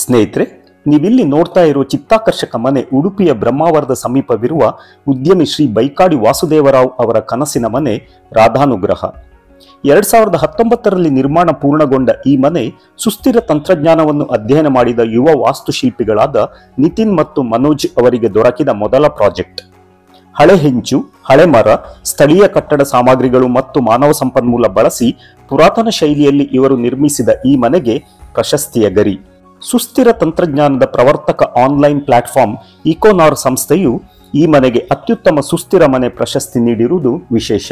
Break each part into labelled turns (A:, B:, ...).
A: ಸ್ನೇಹಿತರೆ, ನೀವಿಲ್ಲಿ ನೋಡ್ತಾ ಇರೋ ಚಿತ್ತಾಕರ್ಷಕ ಮನೆ ಉಡುಪಿಯ ಬ್ರಹ್ಮಾವರದ ಸಮೀಪವಿರುವ ಉದ್ಯಮಿ ಶ್ರೀ ಬೈಕಾಡಿ ವಾಸುದೇವರಾವ್ ಅವರ ಕನಸಿನ ಮನೆ ರಾಧಾನುಗ್ರಹ. 2019ರಲ್ಲಿ ನಿರ್ಮಾಣ ಪೂರ್ಣಗೊಂಡ ಈ ಮನೆ ಸುಸ್ಥಿರ ತಂತ್ರಜ್ಞಾನವನ್ನು ಅಧ್ಯಯನ ಮಾಡಿದ ಯುವ ವಾಸ್ತುಶಿಲ್ಪಿಗಳಾದ ನಿತಿನ್ ಮತ್ತು ಮನೋಜ್ ಅವರಿಗೆ ದೊರಕಿದ ಮೊದಲ ಪ್ರಾಜೆಕ್ಟ್. ಹಳೆ ಹೆಂಚು, ಹಳೆ ಮರ, ಸ್ಥಳೀಯ ಕಟ್ಟಡ ಸಾಮಗ್ರಿಗಳು ಮತ್ತು ಮಾನವ ಸಂಪನ್ಮೂಲ ಬಳಸಿ ಪುರಾತನ ಶೈಲಿಯಲ್ಲಿ ಇವರು ನಿರ್ಮಿಸಿದ ಈ ಮನೆಗೆ ಪ್ರಶಸ್ತಿಯ ಗರಿ. ಸುಸ್ಥಿರ ತಂತ್ರಜ್ಞಾನದ ಪ್ರವರ್ತಕ ಆನ್ಲೈನ್ ಪ್ಲಾಟ್ಫಾರ್ಮ್ ಇಕೋನಾರ್ ಸಂಸ್ಥೆಯು ಈ ಮನೆಗೆ ಅತ್ಯುತ್ತಮ ಸುಸ್ಥಿರ ಮನೆ ಪ್ರಶಸ್ತಿ ನೀಡಿರುವುದು ವಿಶೇಷ.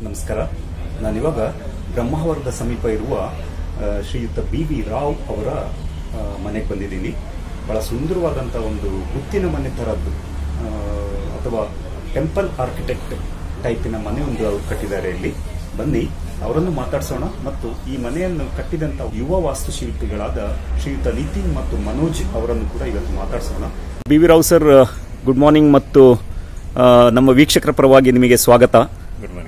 A: ನಮಸ್ಕಾರ. ನಾನಿವಾಗ ಬ್ರಹ್ಮಾವರದ ಸಮೀಪ ಇರುವ ಶ್ರೀಯುತ BV ರಾವ್ ಅವರ ಮನೆಗೆ ಬಂದಿದ್ದೀನಿ. ಬಹಳ ಸುಂದರವಾದಂಥ ಒಂದು ಗುತ್ತಿನ ಮನೆ ಥರದ್ದು ಅಥವಾ ಟೆಂಪಲ್ ಆರ್ಕಿಟೆಕ್ಟ್ ಟೈಪಿನ ಮನೆ ಒಂದು ಅವರು ಕಟ್ಟಿದ್ದಾರೆ. ಇಲ್ಲಿ ಬನ್ನಿ ಅವರನ್ನು ಮಾತಾಡ್ಸೋಣ ಮತ್ತು ಈ ಮನೆಯನ್ನು ಕಟ್ಟಿದಂಥ ಯುವ ವಾಸ್ತುಶಿಲ್ಪಿಗಳಾದ ಶ್ರೀಯುತ ನಿತಿನ್ ಮತ್ತು ಮನೋಜ್ ಅವರನ್ನು ಕೂಡ ಇವತ್ತು ಮಾತಾಡ್ಸೋಣ. BV Rao sir, good morning ಮತ್ತು ನಮ್ಮ ವೀಕ್ಷಕರ ಪರವಾಗಿ ನಿಮಗೆ ಸ್ವಾಗತ.
B: Good morning.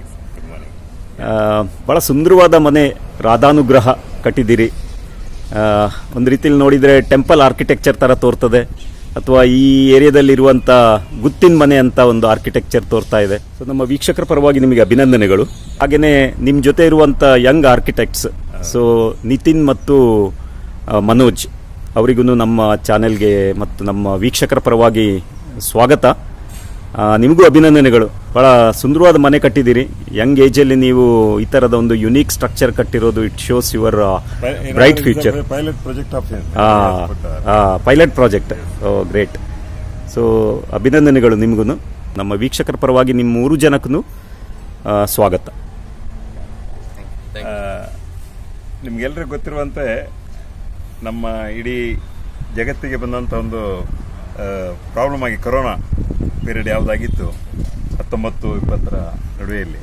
A: ಬಹಳ ಸುಂದರವಾದ ಮನೆ ರಾಧಾನುಗ್ರಹ ಕಟ್ಟಿದ್ದೀರಿ. ಒಂದು ರೀತಿಯಲ್ಲಿ ನೋಡಿದರೆ ಟೆಂಪಲ್ ಆರ್ಕಿಟೆಕ್ಚರ್ ಥರ ತೋರ್ತದೆ ಅಥವಾ ಈ ಏರಿಯಾದಲ್ಲಿರುವಂಥ ಗುತ್ತಿನ ಮನೆ ಅಂತ ಒಂದು ಆರ್ಕಿಟೆಕ್ಚರ್ ತೋರ್ತಾ ಇದೆ. ಸೊ ನಮ್ಮ ವೀಕ್ಷಕರ ಪರವಾಗಿ ನಿಮಗೆ ಅಭಿನಂದನೆಗಳು. ಹಾಗೆಯೇ ನಿಮ್ಮ ಜೊತೆ ಇರುವಂಥ ಯಂಗ್ ಆರ್ಕಿಟೆಕ್ಟ್ಸ್ ಸೊ ನಿತಿನ್ ಮತ್ತು ಮನೋಜ್ ಅವರಿಗೂ ನಮ್ಮ ಚಾನೆಲ್ಗೆ ಮತ್ತು ನಮ್ಮ ವೀಕ್ಷಕರ ಪರವಾಗಿ ಸ್ವಾಗತ. ನಿಮಗೂ ಅಭಿನಂದನೆಗಳು. ಬಹಳ ಸುಂದರವಾದ ಮನೆ ಕಟ್ಟಿದ್ದೀರಿ. ಯಂಗ್ ಏಜಲ್ಲಿ ನೀವು ಈ ತರದ ಒಂದು ಯುನೀಕ್ ಸ್ಟ್ರಕ್ಚರ್ ಕಟ್ಟಿರೋದು it shows your bright future. Pilot project. Great. So ಅಭಿನಂದನೆಗಳು ನಿಮಗೂ. ನಮ್ಮ ವೀಕ್ಷಕರ ಪರವಾಗಿ ನಿಮ್ಮ 3 ಜನಕ್ಕೂ ಸ್ವಾಗತ.
B: ನಿಮ್ಗೆಲ್ರಿಗೂ ಗೊತ್ತಿರುವಂತೆ ನಮ್ಮ ಇಡೀ ಜಗತ್ತಿಗೆ ಬಂದಂಥ ಒಂದು ಪ್ರಾಬ್ಲಮ್ ಆಗಿ ಕೊರೋನಾ ಪೀರಿಯಡ್ ಯಾವುದಾಗಿತ್ತು 19-20 ನಡುವೆಯಲ್ಲಿ,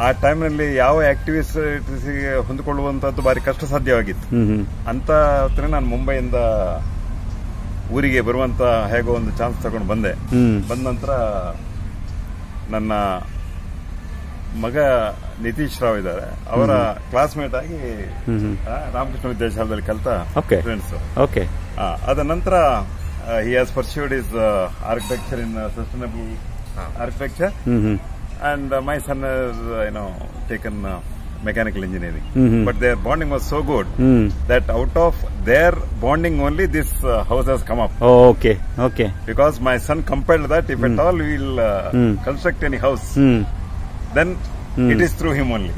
B: ಆ ಟೈಮ್ನಲ್ಲಿ ಯಾವ ಆಕ್ಟಿವಿಟೀಸ್ಗೆ ಹೊಂದಿಕೊಳ್ಳುವಂಥದ್ದು ಭಾರಿ ಕಷ್ಟ ಸಾಧ್ಯವಾಗಿತ್ತು. ಅಂತ ಹೊತ್ತಿನ ನಾನು ಮುಂಬೈಯಿಂದ ಊರಿಗೆ ಬರುವಂತ ಹೇಗೋ ಒಂದು ಚಾನ್ಸ್ ತಗೊಂಡು ಬಂದೆ. ಬಂದ ನಂತರ ನನ್ನ ಮಗ ನಿತೀಶ್ ರಾವ್ ಇದ್ದಾರೆ, ಅವರ ಕ್ಲಾಸ್ಮೇಟ್ ಆಗಿ ರಾಮಕೃಷ್ಣ ವಿದ್ಯಾಶಾಲದಲ್ಲಿ ಕಲಿತ ಫ್ರೆಂಡ್ಸ್. ಅದ ನಂತರ he has pursued his architecture in sustainable architecture, and my son has taken mechanical engineering. But their bonding was so good that out of their bonding only this house has come up.
A: Okay.
B: Because my son compelled that if at all we will construct any house, then it is through him only.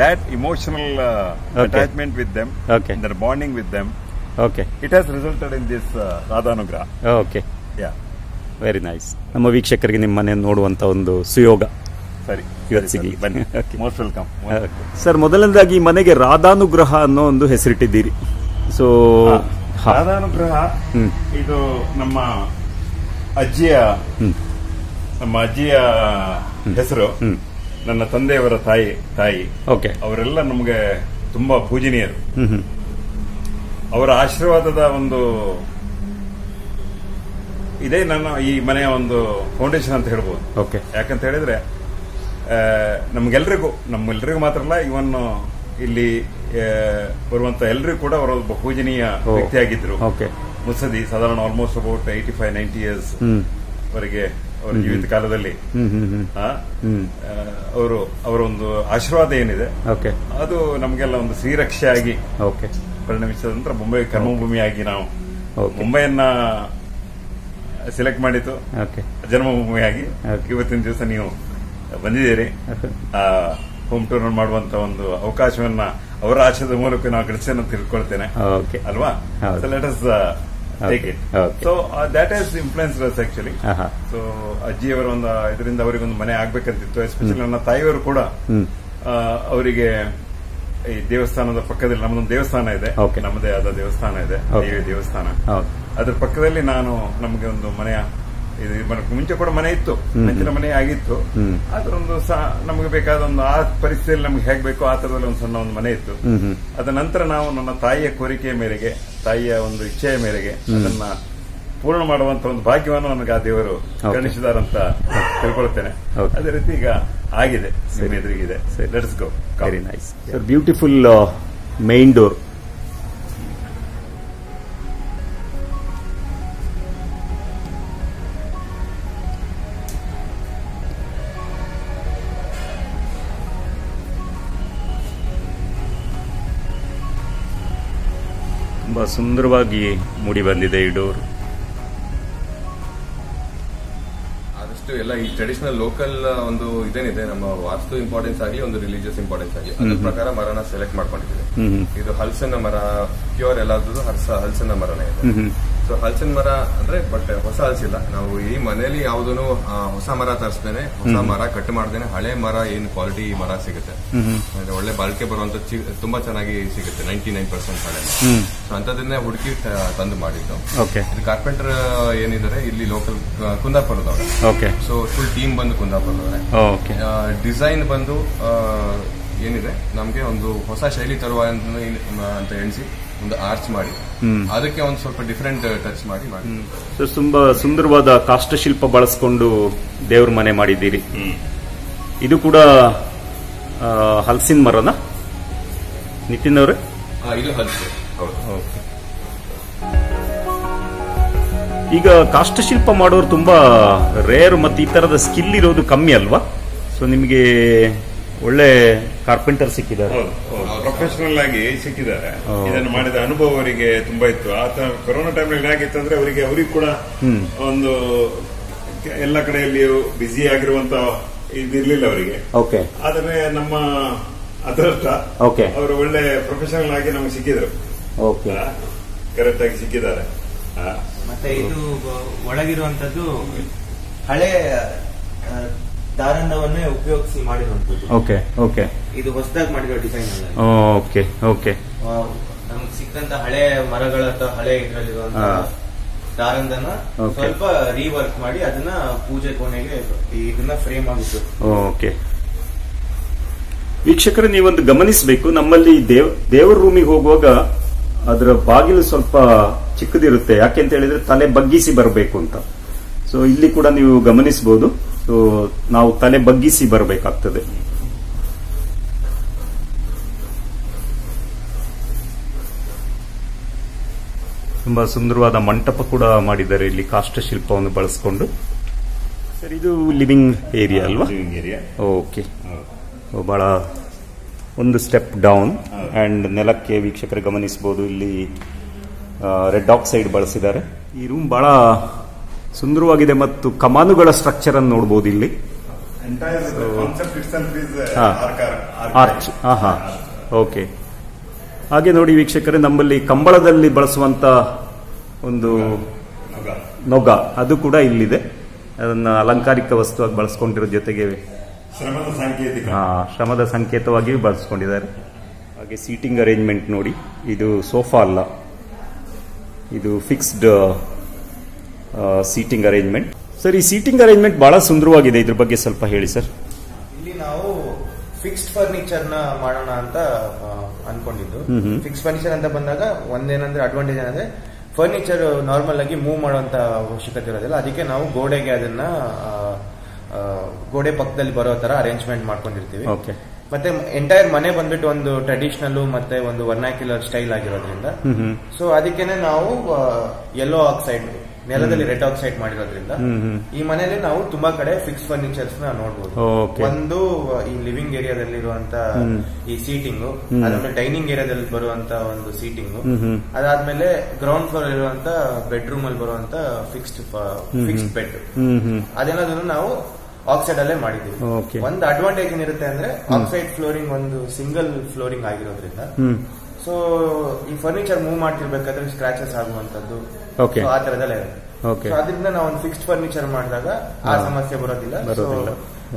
B: That emotional attachment with them, their bonding with them, it has resulted in this Radhanugraha.
A: Very nice. ನಮ್ಮ ವೀಕ್ಷಕರಿಗೆ ನಿಮ್ಮ ಮನೆ ನೋಡುವಂತ ಒಂದು ಸುಯೋಗ.
B: ಸರಿ
A: ಇವತ್ತಿಗೆ
B: ಬನ್ನಿ.
A: Okay.
B: Most welcome.
A: Sir, ಮೊದಲನೇದಾಗಿ ಈ ಮನೆಗೆ ರಾಧಾನುಗ್ರಹ ಅನ್ನೋ ಒಂದು ಹೆಸರಿಟ್ಟಿದ್ದೀರಿ. ಸೊ
B: ರಾಧಾನುಗ್ರಹ ಇದು ನಮ್ಮ ಅಜ್ಜಿಯ ಹೆಸರು. ನನ್ನ ತಂದೆಯವರ ತಾಯಿ.
A: ಓಕೆ.
B: ಅವರೆಲ್ಲ ನಮಗೆ ತುಂಬಾ ಪೂಜನೀಯರು. ಅವರ ಆಶೀರ್ವಾದದ ಒಂದು ಇದೇ ನನ್ನ ಈ ಮನೆಯ ಒಂದು ಫೌಂಡೇಶನ್ ಅಂತ ಹೇಳ್ಬೋದು.
A: ಓಕೆ.
B: ಯಾಕಂತ ಹೇಳಿದ್ರೆ ನಮ್ಗೆಲ್ರಿಗೂ ಮಾತ್ರ ಅಲ್ಲ, ಇವನ್ ಇಲ್ಲಿ ಬರುವಂತ ಎಲ್ರಿಗೂ ಕೂಡ ಅವರೊಬ್ಬ ಪೂಜನೀಯ ವ್ಯಕ್ತಿಯಾಗಿದ್ರು. ಮುತ್ಸದಿ ಸಾಧಾರಣ ಆಲ್ಮೋಸ್ಟ್ ಅಬೌಟ್ 85-90 ಇಯರ್ಸ್ ವರೆಗೆ ಅವರ ಜೀವಿತ ಕಾಲದಲ್ಲಿ ಅವರೊಂದು ಆಶೀರ್ವಾದ ಏನಿದೆ ಅದು ನಮಗೆಲ್ಲ ಒಂದು ಶ್ರೀರಕ್ಷೆಯಾಗಿ ಪರಿಣಮಿಸಿದ ನಂತರ ಮುಂಬೈ ಕರ್ಮಭೂಮಿಯಾಗಿ ನಾವು ಮುಂಬೈಯನ್ನ ಸೆಲೆಕ್ಟ್ ಮಾಡಿತ್ತು ಜನ್ಮಭೂಮಿಯಾಗಿ. ಇವತ್ತಿನ ದಿವಸ ನೀವು ಬಂದಿದ್ದೀರಿ. ಹೋಮ್ ಟೂರ್ ಮಾಡುವಂತ ಒಂದು ಅವಕಾಶವನ್ನ ಅವರ ಆಶಯದ ಮೂಲಕ ನಾವು ಗಳಿಸೋಣ ತಿಳ್ಕೊಳ್ತೇನೆ ಅಲ್ವಾ. So let us take it. So that is influence us actually. So ಅಜ್ಜಿಯವರ ಒಂದು ಇದರಿಂದ ಅವರಿಗೊಂದು ಮನೆ ಆಗ್ಬೇಕಂತಿತ್ತು. ಎಸ್ಪೆಷಲಿ ನನ್ನ ತಾಯಿಯವರು ಕೂಡ ಅವರಿಗೆ ಈ ದೇವಸ್ಥಾನದ ಪಕ್ಕದಲ್ಲಿ ನಮ್ಮದೊಂದು ದೇವಸ್ಥಾನ ಇದೆ, ನಮ್ಮದೇ ಆದ ದೇವಸ್ಥಾನ ಇದೆ, ದೇವಿ ದೇವಸ್ಥಾನ. ಅದ್ರ ಪಕ್ಕದಲ್ಲಿ ನಮಗೆ ಒಂದು ಮನೆಯ ಮುಂಚೆ ಕೂಡ ಮನೆ ಇತ್ತು, ಹಂಚಿನ ಮನೆ ಆಗಿತ್ತು. ಅದರೊಂದು ನಮಗೆ ಬೇಕಾದ ಒಂದು ಆ ಪರಿಸ್ಥಿತಿಯಲ್ಲಿ ನಮ್ಗೆ ಹೇಗ್ ಬೇಕೋ ಆ ತರದಲ್ಲಿ ಒಂದು ಸಣ್ಣ ಒಂದು ಮನೆ ಇತ್ತು. ಅದ ನಂತರ ನಾವು ನನ್ನ ತಾಯಿಯ ಕೋರಿಕೆಯ ಮೇರೆಗೆ, ತಾಯಿಯ ಒಂದು ಇಚ್ಛೆಯ ಮೇರೆಗೆ ಅದನ್ನ ಪೂರ್ಣ ಮಾಡುವಂತ ಒಂದು ಭಾಗ್ಯವನ್ನು ನನಗೆ ಆ ದೇವರು ಕರುಣಿಸಿದಾರಂತ ತಿಳ್ಕೊಳ್ತೇನೆ. ಅದೇ ರೀತಿ ಈಗ ಆಗಿದೆ, ನಿಮ್ಮ ಎದುರಿಗಿದೆ. Let's go.
A: Very nice. Beautiful main door. ತುಂಬಾ ಸುಂದರವಾಗಿ ಮೂಡಿ ಬಂದಿದೆ ಈ ಡೋರ್.
C: ಆದಷ್ಟು ಎಲ್ಲ ಈ ಟ್ರೆಡಿಷನಲ್ ಲೋಕಲ್ ಒಂದು ಇದೇನಿದೆ, ನಮ್ಮ ವಾಸ್ತು ಇಂಪಾರ್ಟೆನ್ಸ್ ಆಗಲಿ ಒಂದು ರಿಲಿಜಿಯಸ್ ಇಂಪಾರ್ಟೆನ್ಸ್ ಆಗಲಿ ಅದ್ರ ಪ್ರಕಾರ ಮರನ ಸೆಲೆಕ್ಟ್ ಮಾಡ್ಕೊಂಡಿದ್ದೀವಿ. ಇದು ಹಲಸಿನ ಮರ, ಪ್ಯೂರ್ ಎಲ್ಲಾದ್ರೂ ಹಲಸಿನ ಮರನೇ ಇದೆ. ಸೊ ಹಲಸಿನ ಮರ ಅಂದ್ರೆ ಬಟ್ ಹೊಸ ಹಲಸಿಲ್ಲ. ನಾವು ಈ ಮನೆಯಲ್ಲಿ ಯಾವ್ದೂ ಹೊಸ ಮರ ತರಿಸ್ತೇನೆ, ಹೊಸ ಮರ ಕಟ್ ಮಾಡ್ದೇನೆ, ಹಳೆ ಮರ ಏನ್ ಕ್ವಾಲಿಟಿ ಮರ ಸಿಗುತ್ತೆ, ಒಳ್ಳೆ ಬಾಳಿಕೆ ಬರುವಂತ ತುಂಬಾ ಚೆನ್ನಾಗಿ ಸಿಗುತ್ತೆ. 99% ಹಳೆ ಮರ. ಸೊ ಅಂತದನ್ನೇ ಹುಡುಕಿ ತಂದು ಮಾಡಿದ್ದು. ಇದು ಕಾರ್ಪೆಂಟರ್ ಏನಿದ್ದಾರೆ ಇಲ್ಲಿ ಲೋಕಲ್ ಕುಂದಾಪುರದವ್ರೆ. ಸೊ ಫುಲ್ ಟೀಮ್ ಬಂದು ಕುಂದಾಪುರದವ್ರೆ. ಡಿಸೈನ್ ಬಂದು ಏನಿದೆ ನಮ್ಗೆ ಒಂದು ಹೊಸ ಶೈಲಿ ತರುವ ಅಂತ ಎಣಿಸಿ ಒಂದು ಆರ್ಚ್ ಮಾಡಿ ಅದಕ್ಕೆ ಒಂದು ಸ್ವಲ್ಪ ಡಿಫರೆಂಟ್ ಟಚ್ ಮಾಡಿ
A: ತುಂಬಾ ಸುಂದರವಾದ ಕಾಷ್ಟಶಿಲ್ಪ ಬಳಸ್ಕೊಂಡು ದೇವ್ರ ಮನೆ ಮಾಡಿದ್ದೀರಿ. ಇದು ಕೂಡ ಹಲಸಿನ ಮರನ ನಿತಿನ್ ಅವರೇ?
C: ಇದು ಹಲಸು.
A: ಈಗ ಕಾಷ್ಟಶಿಲ್ಪ ಮಾಡೋರು ತುಂಬಾ ರೇರ್ ಮತ್ತೆ ಈ ತರದ ಸ್ಕಿಲ್ ಇರೋದು ಕಮ್ಮಿ ಅಲ್ವಾ? ಸೊ ನಿಮಗೆ ಒಳ್ಳೆ ಕಾರ್ಪೆಂಟರ್ ಸಿಕ್ಕಿದ್ದಾರೆ,
B: ಪ್ರೊಫೆಷನಲ್ ಆಗಿ ಸಿಕ್ಕಿದ್ದಾರೆ. ಇದನ್ನು ಮಾಡಿದ ಅನುಭವ ಅವರಿಗೆ ತುಂಬಾ ಇತ್ತು. ಕೊರೋನಾ ಟೈಮ್ನಲ್ಲಿ ಏನಾಗಿತ್ತು ಅಂದ್ರೆ ಅವರಿಗೆ ಕೂಡ ಒಂದು ಎಲ್ಲ ಕಡೆಯಲ್ಲಿಯೂ ಬ್ಯುಸಿ ಆಗಿರುವಂತ ಇದಿರ್ಲಿಲ್ಲ ಅವರಿಗೆ. ಆದ್ರೆ ನಮ್ಮ ಅದೃಷ್ಟ ಅವರು ಒಳ್ಳೆ ಪ್ರೊಫೆಷನಲ್ ಆಗಿ ನಮಗೆ ಸಿಕ್ಕಿದ್ರು, ಕರೆಕ್ಟ್ ಆಗಿ ಸಿಕ್ಕಿದ್ದಾರೆ.
D: ಮತ್ತೆ ಇದು ಒಳಗಿರುವಂತದ್ದು ಹಳೆ ದಾರಂದವನ್ನೇ ಉಪಯೋಗಿಸಿ ಮಾಡಿರುವಂತದ್ದು. ಇದು ಹೊಸದಾಗಿ ಮಾಡಿರೋ ಡಿಸೈನ್ ಅಲ್ಲ. ನಮ್ಗೆ ಸಿಕ್ಕಂತ ಹಳೆ ಮರಗಳ ಹಳೆ ಇದ್ರಲ್ಲಿರುವಂತ ದಾರಂದನ ಸ್ವಲ್ಪ ರೀವರ್ಕ್ ಮಾಡಿ ಅದನ್ನ ಪೂಜೆ ಕೋಣೆಗೆ ಇದನ್ನ ಫ್ರೇಮ್ ಆಗಿತ್ತು.
A: ವೀಕ್ಷಕರು, ನೀವೊಂದು ಗಮನಿಸಬೇಕು, ನಮ್ಮಲ್ಲಿ ದೇವರ ರೂಮಿಗೆ ಹೋಗುವಾಗ ಅದರ ಬಾಗಿಲು ಸ್ವಲ್ಪ ಚಿಕ್ಕದಿರುತ್ತೆ. ಯಾಕೆಂತ ಹೇಳಿದ್ರೆ ತಲೆ ಬಗ್ಗಿಸಿ ಬರಬೇಕು ಅಂತ. ಸೊ ಇಲ್ಲಿ ಕೂಡ ನೀವು ಗಮನಿಸಬಹುದು. ಸೊ ನಾವು ತಲೆ ಬಗ್ಗಿಸಿ ಬರಬೇಕಾಗ್ತದೆ. ತುಂಬಾ ಸುಂದರವಾದ ಮಂಟಪ ಕೂಡ ಮಾಡಿದ್ದಾರೆ ಇಲ್ಲಿ ಕಾಷ್ಟಶಿಲ್ಪವನ್ನು ಬಳಸಿಕೊಂಡು. ಸರ್, ಇದು ಲಿವಿಂಗ್ ಏರಿಯಾ ಅಲ್ವಾ?
B: Living area.
A: ಓಕೆ. ಬಹಳ ಒಂದು ಸ್ಟೆಪ್ ಡೌನ್ ಅಂಡ್ ನೆಲಕ್ಕೆ ವೀಕ್ಷಕರು ಗಮನಿಸಬಹುದು ಇಲ್ಲಿ ರೆಡ್ ಆಕ್ಸೈಡ್ ಬಳಸಿದ್ದಾರೆ. ಈ ರೂಮ್ ಬಹಳ ಸುಂದರವಾಗಿದೆ ಮತ್ತು ಕಮಾನುಗಳ ಸ್ಟ್ರಕ್ಚರ್ ಅನ್ನು ನೋಡಬಹುದು ಇಲ್ಲಿ. ಆರ್ಚ್. ಓಕೆ. ಹಾಗೆ ನೋಡಿ ವೀಕ್ಷಕರೇ, ನಮ್ಮಲ್ಲಿ ಕಂಬಳದಲ್ಲಿ ಬಳಸುವಂತ ಒಂದು ನೊಗ ಅದು ಕೂಡ ಇಲ್ಲಿದೆ. ಅದನ್ನ ಅಲಂಕಾರಿಕ ವಸ್ತುವಾಗಿ ಬಳಸ್ಕೊಂಡಿರೋ ಜೊತೆಗೆ
B: ಶ್ರಮದ ಸಾಂಕೇತಿಕ,
A: ಶ್ರಮದ ಸಂಕೇತವಾಗಿಯೂ ಬಳಸ್ಕೊಂಡಿದ್ದಾರೆ. ಹಾಗೆ ಸೀಟಿಂಗ್ ಅರೇಂಜ್ಮೆಂಟ್ ನೋಡಿ, ಇದು ಸೋಫಾ ಅಲ್ಲ, ಇದು ಫಿಕ್ಸ್ಡ್ ಸೀಟಿಂಗ್ ಅರೇಂಜ್ಮೆಂಟ್. ಸರ್, ಈ ಸೀಟಿಂಗ್ ಅರೇಂಜ್ಮೆಂಟ್ ಬಹಳ ಸುಂದರವಾಗಿದೆ, ಇದ್ರ ಬಗ್ಗೆ ಸ್ವಲ್ಪ ಹೇಳಿ ಸರ್.
D: ಇಲ್ಲಿ ನಾವು ಫಿಕ್ಸ್ಡ್ ಫರ್ನಿಚರ್ ನ ಮಾಡೋಣ ಅಂತ ಅನ್ಕೊಂಡಿದ್ದು. ಫಿಕ್ಸ್ ಫರ್ನಿಚರ್ ಅಂತ ಬಂದಾಗ ಒಂದೇನಂದ್ರೆ ಅಡ್ವಾಂಟೇಜ್ ಏನಂದ್ರೆ ಫರ್ನಿಚರ್ ನಾರ್ಮಲ್ ಆಗಿ ಮೂವ್ ಮಾಡುವಂತ ಅವಶ್ಯಕತೆ ಇರೋದಿಲ್ಲ. ಅದಕ್ಕೆ ನಾವು ಗೋಡೆಗೆ ಅದನ್ನ ಗೋಡೆ ಪಕ್ಕದಲ್ಲಿ ಬರೋ ತರ ಅರೇಂಜ್ಮೆಂಟ್ ಮಾಡ್ಕೊಂಡಿರ್ತೀವಿ. ಮತ್ತೆ ಎಂಟೈರ್ ಮನೆ ಬಂದ್ಬಿಟ್ಟು ಒಂದು ಟ್ರೆಡಿಷನಲ್ ಮತ್ತೆ ಒಂದು ವರ್ನಾಕ್ಯುಲರ್ ಸ್ಟೈಲ್ ಆಗಿರೋದ್ರಿಂದ ಸೊ ಅದಕ್ಕೇನೆ ನಾವು ಯೆಲ್ಲೋ ಆಕ್ಸೈಡ್ ನೆಲದಲ್ಲಿ ರೆಡ್ ಆಕ್ಸೈಡ್ ಮಾಡಿರೋದ್ರಿಂದ ಈ ಮನೆಯಲ್ಲಿ ನಾವು ತುಂಬಾ ಕಡೆ ಫಿಕ್ಸ್ ಫರ್ನಿಚರ್ಸ್ ನ ನೋಡಬಹುದು. ಒಂದು ಈ ಲಿವಿಂಗ್ ಏರಿಯಾದಲ್ಲಿರುವಂತ ಈ ಸೀಟಿಂಗ್, ಅದಾದ್ಮೇಲೆ ಡೈನಿಂಗ್ ಏರಿಯಾದಲ್ಲಿ ಬರುವಂತ ಒಂದು ಸೀಟಿಂಗ್, ಅದಾದ್ಮೇಲೆ ಗ್ರೌಂಡ್ ಫ್ಲೋರ್ ಇರುವಂತ ಬೆಡ್ರೂಮ್ ಅಲ್ಲಿ ಬರುವಂತ ಫಿಕ್ಸ್ಡ್ ಬೆಡ್, ಅದೆಲ್ಲದನ್ನು ನಾವು ಆಕ್ಸೈಡ್ ಅಲ್ಲೇ ಮಾಡಿದೀವಿ. ಒಂದು ಅಡ್ವಾಂಟೇಜ್ ಏನಿರುತ್ತೆ ಅಂದ್ರೆ ಆಕ್ಸೈಡ್ ಫ್ಲೋರಿಂಗ್ ಒಂದು ಸಿಂಗಲ್ ಫ್ಲೋರಿಂಗ್ ಆಗಿರೋದ್ರಿಂದ ಸೊ ಈ ಫರ್ನಿಚರ್ ಮೂವ್ ಮಾಡ್ತಿರ್ಬೇಕಾದ್ರೆ ಸ್ಕ್ರಾಚಸ್ ಆಗುವಂತದ್ದು ಆ ತರದೆಲ್ಲ ಇರುತ್ತೆ. ಅದರಿಂದ ನಾವು ಒಂದು ಫಿಕ್ಸ್ಡ್ ಫರ್ನಿಚರ್ ಮಾಡಿದಾಗ ಆ ಸಮಸ್ಯೆ ಬರೋದಿಲ್ಲ. ಸೊ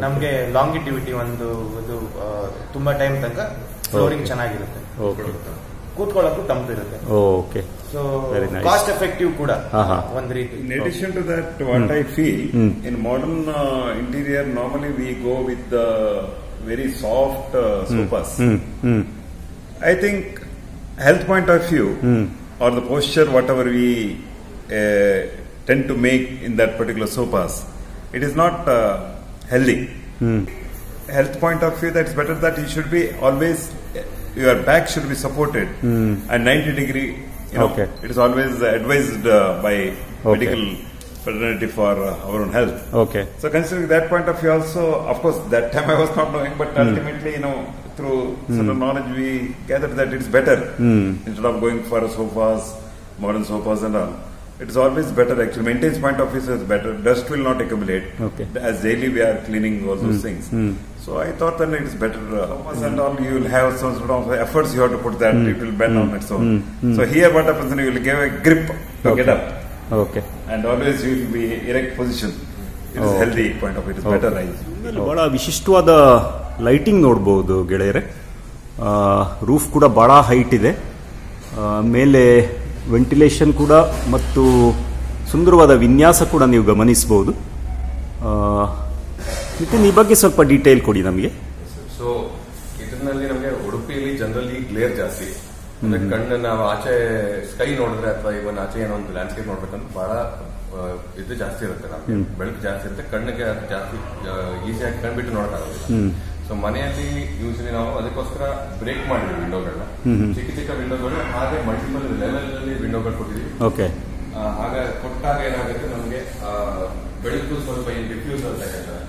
D: ನಮ್ಗೆ ಲಾಂಗಿಟಿವಿಟಿ ಒಂದು ಇದು ತುಂಬಾ ಟೈಮ್ ತನಕ ಫ್ಲೋರಿಂಗ್ ಚೆನ್ನಾಗಿರುತ್ತೆ, ಕೂತ್ಕೊಳ್ಳೋಕ್ಕೂ ತಂಪಿರುತ್ತೆ. ಸೊ ಕಾಸ್ಟ್ ಎಫೆಕ್ಟಿವ್ ಕೂಡ ಒಂದು ರೀತಿ.
B: In addition to that, what I feel in modern interior, normally we go with the very soft sofas. I think health point of view or the posture, whatever we tend to make in that particular sofas, it is not healthy. Health point of view, that's better that you should be always, your back should be supported and 90 degree, it is always advised by medical fraternity for our own health. So considering that point of view also, of course that time I was not knowing, but ultimately through certain knowledge we gathered that it's better instead of going for sofas, modern sofas and all. It is always better actually. Maintenance point of view is better. Dust will not accumulate. As daily we are cleaning all those things. So I thought that it is better. And all you will have some sort of efforts you have to put that it will bend on its own. So here what happens is you will give a grip to get up. And always you will be erect position. It is healthy point of view. It is better.
A: ಬಹಳ ವಿಶಿಷ್ಟವಾದ lighting ನೋಡಬಹುದು ಗೆಳೆಯರೆ. Roof ಕೂಡ ಬಹಳ height ಇದೆ, ಮೇಲೆ ventilation ಕೂಡ ಮತ್ತು ಸುಂದರವಾದ ವಿನ್ಯಾಸ ಕೂಡ ನೀವು ಗಮನಿಸಬಹುದು. ನಿತಿನ್, ಈ ಬಗ್ಗೆ ಸ್ವಲ್ಪ ಡೀಟೇಲ್ ಕೊಡಿ ನಮಗೆ.
C: ಸೊ ಇದರಲ್ಲಿ ನಮಗೆ ಉಡುಪಿಯಲ್ಲಿ ಜನರಲಿ ಗ್ಲೇರ್ ಜಾಸ್ತಿ, ಅಂದ್ರೆ ಕಣ್ಣು ನಾವು ಆಚೆ ಸ್ಕೈ ನೋಡಿದ್ರೆ ಅಥವಾ ಇವನ್ ಆಚೆ ಏನೋ ಒಂದು ಲ್ಯಾಂಡ್ಸ್ಕೇಪ್ ನೋಡ್ಬೇಕಂದ್ರೆ ಬಹಳ ಇದು ಜಾಸ್ತಿ ಇರುತ್ತೆ, ನಮಗೆ ಬೆಳಕು ಜಾಸ್ತಿ ಇರುತ್ತೆ, ಕಣ್ಣಿಗೆ ಜಾಸ್ತಿ ಈಸಿಯಾಗಿ ಕಣ್ಬಿಟ್ಟು ನೋಡೋಕ್ಕಾಗೋದಿಲ್ಲ. ಸೊ ಮನೆಯಲ್ಲಿ ಯೂಶಲಿ ನಾವು ಅದಕ್ಕೋಸ್ಕರ ಬ್ರೇಕ್ ಮಾಡಿದ್ವಿ ವಿಂಡೋಗಳನ್ನ, ಚಿಕ್ಕ ಚಿಕ್ಕ ವಿಂಡೋಗಳು, ಹಾಗೆ ಮಲ್ಟಿಪಲ್ ಲೆವೆಲ್ ಅಲ್ಲಿ ವಿಂಡೋಗಳು ಕೊಟ್ಟಿದ್ವಿ. ಹಾಗೆ ಕೊಟ್ಟಾಗ ಏನಾಗುತ್ತೆ ನಮಗೆ ಬೆಳಕು ಸ್ವಲ್ಪ ಡಿಫ್ಯೂಸ್ ಅಂತ ಹೇಳ್ತಾರೆ.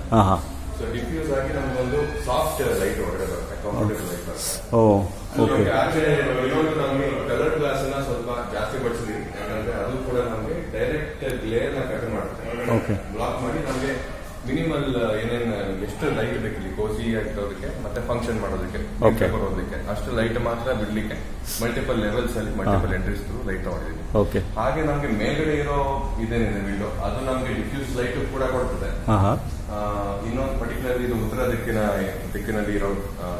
C: ಸೊ ಡಿಫ್ಯೂಸ್ ಆಗಿ ನಮ್ಗೊಂದು ಸಾಫ್ಟ್ ಲೈಟ್ ಹೊರಗಡೆ ಬರುತ್ತೆ, ಕಂಫರ್ಟಬಲ್ ಲೈಟ್ ಬರುತ್ತೆ. ಆಚೆ ನಮಗೆ ಕಲರ್ ಗ್ಲಾಸ್ ಅನ್ನ ಸ್ವಲ್ಪ ಜಾಸ್ತಿ ಬಳಸಿದ್ವಿ, ಯಾಕಂದ್ರೆ ಅದು ಕೂಡ ನಮಗೆ ಡೈರೆಕ್ಟ್ ಗ್ಲೇರ್ ನ ಕಟ್ ಮಾಡುತ್ತೆ, ಬ್ಲಾಕ್ ಮಾಡಿ ನಮಗೆ ಮಿನಿಮಲ್ ಏನೇನು ಎಷ್ಟು ಲೈಟ್ ಬೇಕಿಲ್ಲಿ ಕೋಸಿ ಆಗಿರೋದಕ್ಕೆ ಮತ್ತೆ ಫಂಕ್ಷನ್ ಮಾಡೋದಕ್ಕೆ ಬರೋದಕ್ಕೆ ಅಷ್ಟು ಲೈಟ್ ಮಾತ್ರ ಬಿಡ್ಲಿಕ್ಕೆ ಮಲ್ಟಿಪಲ್ ಲೆವೆಲ್ಸ್ ಅಲ್ಲಿ ಮಲ್ಟಿಪಲ್ ಎಂಟ್ರೀಸ್ ಲೈಟ್ ಮಾಡಿದೀವಿ. ಹಾಗೆ ನಮ್ಗೆ ಮೇಲ್ಗಡೆ ಇರೋ ಇದೇನಿದೆ ವಿಂಡೋ, ಅದು ನಮ್ಗೆ ಡಿಫ್ಯೂಸ್ ಲೈಟ್ ಕೂಡ ಕೊಡ್ತದೆ. ಇನ್ನೊಂದು ಪರ್ಟಿಕ್ಯುಲರ್ ಇದು ಉತ್ತರ ದಿಕ್ಕಿನಲ್ಲಿ ಇರೋ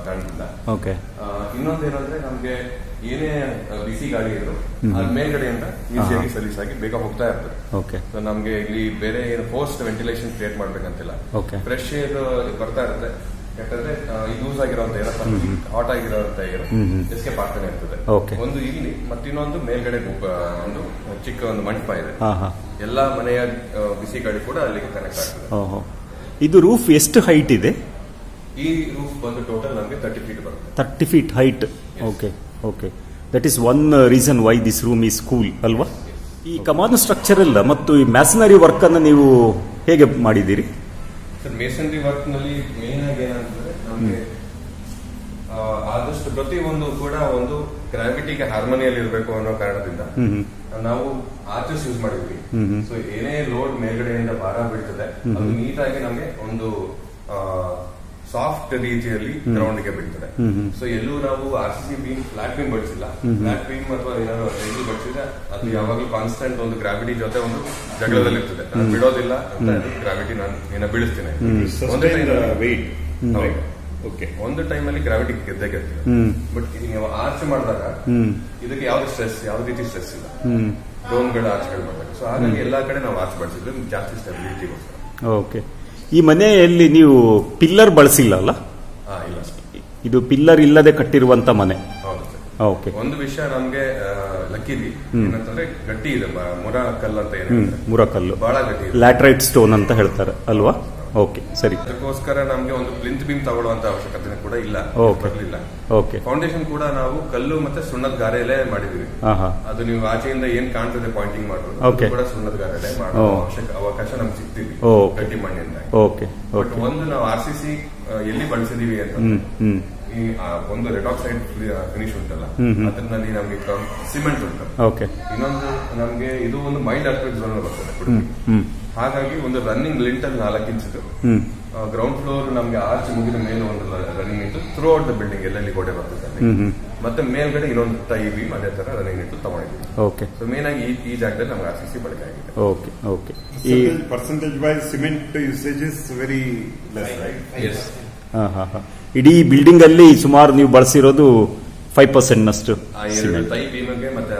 C: ಕಾರಣದಿಂದ. ಇನ್ನೊಂದು ಏನಂದ್ರೆ ನಮ್ಗೆ ಏನೇ ಬಿಸಿ ಗಾಳಿ ಇದ್ರು ಅದ್ ಮೇಲ್ಗಡೆಯಿಂದ ಈಸಿಯಾಗಿ ಸಲೀಸಾಗಿ ಬೇಗ ಹೋಗ್ತಾ ಇರ್ತದೆ. ಸೊ ನಮ್ಗೆ ಇಲ್ಲಿ ಬೇರೆ ಫೋರ್ಸ್ಡ್ ವೆಂಟಿಲೇಷನ್ ಕ್ರಿಯೇಟ್ ಮಾಡ್ಬೇಕಂತಿಲ್ಲ, ಫ್ರೆಶ್ ಏರ್ ಬರ್ತಾ ಇರುತ್ತೆ. ಯಾಕಂದ್ರೆ ಯೂಸ್ ಆಗಿರೋಂತ ಏರ್ ಹಾಟ್ ಆಗಿರೋಂತ ಏರ್ ಎಸ್ಕೇಪ್ ಆಗ್ತಾನೆ ಇರ್ತದೆ. ಒಂದು ಇಲ್ಲಿ ಮತ್ತಿನ್ನೊಂದು ಮೇಲ್ಗಡೆ ಒಂದು ಚಿಕ್ಕ ಒಂದು ಮಂಟಪ ಇದೆ, ಎಲ್ಲಾ ಮನೆಯ ಬಿಸಿ ಗಾಳಿ ಕೂಡ ಅಲ್ಲಿಗೆ ಕನೆಕ್ಟ್ ಆಗ್ತದೆ.
A: ಇದು ರೂಫ್ ಎಷ್ಟು ಹೈಟ್ ಇದೆ?
C: ಈ ರೂಫ್ ಬಂದು ಟೋಟಲ್ ನಮಗೆ 30 feet ಬರುತ್ತೆ.
A: 30 feet height. Okay, that is one reason why this room is cool ಅಲ್ವಾ? ಈ ಕಮಾನ್ ಸ್ಟ್ರಕ್ಚರಲ್ ಮತ್ತು ಈ ಮ್ಯಾಸನರಿ ವರ್ಕ್ ಅನ್ನು ನೀವು ಹೇಗೆ ಮಾಡಿದ್ದೀರಿ?
C: ಸರ್, ಮೇಸನರಿ ವರ್ಕ್ ನಲ್ಲಿ ಮೇನ್ ಆಗಿ ಏನಂತಂದ್ರೆ ನಮಗೆ ಆದಷ್ಟು ಪ್ರತಿಯೊಂದು ಕೂಡ ಒಂದು ಗ್ರಾವಿಟಿಗೆ ಹಾರ್ಮೋನಿಯಲ್ಲಿ ಇರಬೇಕು ಅನ್ನೋ ಕಾರಣದಿಂದ ನಾವು ಆರ್ಚಸ್ ಯೂಸ್ ಮಾಡಿದ್ವಿ. ಸೊ ಏನೇ ಲೋಡ್ ಮೇಲ್ಗಡೆಯಿಂದ ಭಾರ ಬೀಳ್ತದೆ ಅದು ನೀಟಾಗಿ ನಮಗೆ ಒಂದು ಸಾಫ್ಟ್ ರೀತಿಯಲ್ಲಿ ಗ್ರೌಂಡ್ ಗೆ ಬೀಳ್ತದೆ. ಸೊ ಎಲ್ಲೂ ನಾವು RCC ಬೀಮ್ ಫ್ಲಾಟ್ ಬೀಮ್ ಬಳಸಿಲ್ಲ. ಫ್ಲಾಟ್ ಬೀಮ್ ಅಥವಾ ಏನಾದ್ರು ರೇಂಜ್ ಬಳಸಿದ್ರೆ ಅದು ಯಾವಾಗಲೂ ಕಾನ್ಸ್ಟೆಂಟ್ ಒಂದು ಗ್ರಾವಿಟಿ ಜೊತೆ ಒಂದು ಜಗಳದಲ್ಲಿ ಇರ್ತದೆ. ನಾನು ಬಿಡೋದಿಲ್ಲ ಅಂತ ಗ್ರಾವಿಟಿ ನಾನು ಏನೋ ಬೀಳಿಸ್ತೇನೆ.
B: ಓಕೆ.
C: ಒಂದು ಟೈಮಲ್ಲಿ ಗ್ರಾವಿಟಿ ಗೆದ್ದೇ ಗೆದ್ದೆ. ಬಟ್ ನೀವು ಆರ್ಚ್ ಮಾಡಿದಾಗ ಇದಕ್ಕೆ ಯಾವ್ದು ಸ್ಟ್ರೆಸ್, ಯಾವ ರೀತಿ ಸ್ಟ್ರೆಸ್ ಇಲ್ಲ ಡೋಮ್ಗಳ ಆರ್ಚ್ಗಳು ಮಾಡಿದಾಗ. ಸೊ ಹಾಗಾಗಿ ಎಲ್ಲಾ ಕಡೆ ನಾವು ಆರ್ಚ್ ಬಳಸಿದ್ರೆ ಜಾಸ್ತಿ ಸ್ಟೆಬಿಲಿಟಿಗೋಸ್ಕರ.
A: ಓಕೆ. ಈ ಮನೆಯಲ್ಲಿ ನೀವು ಪಿಲ್ಲರ್ ಬಳಸಿಲ್ಲ ಅಲ್ಲ?
C: ಇಲ್ಲ,
A: ಇದು ಪಿಲ್ಲರ್ ಇಲ್ಲದೆ ಕಟ್ಟಿರುವಂತ ಮನೆ.
C: ಹೌದು ಸರ್.
A: ಓಕೆ.
C: ಒಂದು ವಿಷಯ ನಮ್ಗೆ ಲಕ್ಕಿದ್ವಿ ಏನಂತಂದ್ರೆ ಗಟ್ಟಿ ಇದೆ, ಮುರ ಕಲ್ಲು ಅಂತ ಏನಿದೆ,
A: ಮುರಕಲ್ಲು
C: ಬಹಳ ಗಟ್ಟಿ ಇದೆ,
A: ಲ್ಯಾಟ್ರೈಟ್ ಸ್ಟೋನ್ ಅಂತ ಹೇಳ್ತಾರೆ ಅಲ್ವಾ? ಓಕೆ, ಸರಿ.
C: ಅದಕ್ಕೋಸ್ಕರ ನಮ್ಗೆ ಒಂದು ಪ್ಲಿಂತ್ ಬೀಮ್ ತಗೊಳ್ಳುವಂತ ಅವಶ್ಯಕತೆ ಕೂಡ ಇಲ್ಲ, ಬರಲಿಲ್ಲ.
A: ಓಕೆ.
C: ಫೌಂಡೇಶನ್ ಕೂಡ ನಾವು ಕಲ್ಲು ಮತ್ತೆ ಸುಣ್ಣದ ಗಾರೆಯಲ್ಲೇ ಮಾಡಿದೀವಿ. ಅದು ನೀವು ಆಚೆಯಿಂದ ಏನ್ ಕಾಣ್ತದೆ ಪಾಯಿಂಟಿಂಗ್ ಮಾಡೋದು ಕೂಡ ಸುಣ್ಣದ ಗಾರೆಯಲ್ಲೇ ಮಾಡೋ ಅವಕಾಶ ನಮ್ಗೆ ಸಿಗ್ತೀವಿ ಗಟ್ಟಿ ಮಣ್ಣಿಂದ. ಬಟ್ ಒಂದು ನಾವು RCC ಎಲ್ಲಿ ಬಳಸಿದೀವಿ ಅಂತ ಒಂದು ರೆಡಾಕ್ಸೈಡ್ ಫಿನಿಶ್ ಉಂಟಲ್ಲ, ಅದರಲ್ಲಿ ನಮ್ಗೆ ಸಿಮೆಂಟ್ ಉಂಟು. ಇನ್ನೊಂದು ನಮ್ಗೆ ಇದು ಒಂದು ಮೈಲ್ಡ್ ಅರ್ಕ್ವೆಕ್ ಝೋನ್ ಬರ್ತದೆ. ಹಾಗಾಗಿ ಒಂದು ರನ್ನಿಂಗ್ ಲಿಂಟಲ್ 4 ಇಂಚಿದು, ಗ್ರೌಂಡ್ ಫ್ಲೋರ್ ನಮ್ಗೆ ಆರ್ಚ್ ಮುಗಿದ ಮೇಲೆ ಒಂದು ರನ್ನಿಂಗ್ ನಿಂತು ಥ್ರೂ ಔಟ್ ದ ಬಿಲ್ಡಿಂಗ್ ಎಲ್ಲೆಲ್ಲಿ ಗೋಡೆ ಬರ್ತದೆ, ಮತ್ತೆ ಮೇಲ್ಗಡೆ ಇನ್ನೊಂದು ಟೈ ಬೀಮ್ ಅದೇ ತರ ರನ್ನಿಂಗ್ ನಿಂತು ತಗೊಂಡಿದ್ದೀವಿ. ಸೊ ಮೇನ್ ಆಗಿ ಈ ಜಾಗದಲ್ಲಿ ನಮ್ಗೆ RCC ಬಳಕೆ ಆಗಿದೆ.
B: Percentage wise cement usage is very less, right?
A: ಇಡೀ ಬಿಲ್ಡಿಂಗ್ ಅಲ್ಲಿ ಸುಮಾರು ನೀವು ಬಳಸಿರೋದು 5% ನಷ್ಟು
C: ಟೈ ಬೀಮ್ಗೆ ಮತ್ತೆ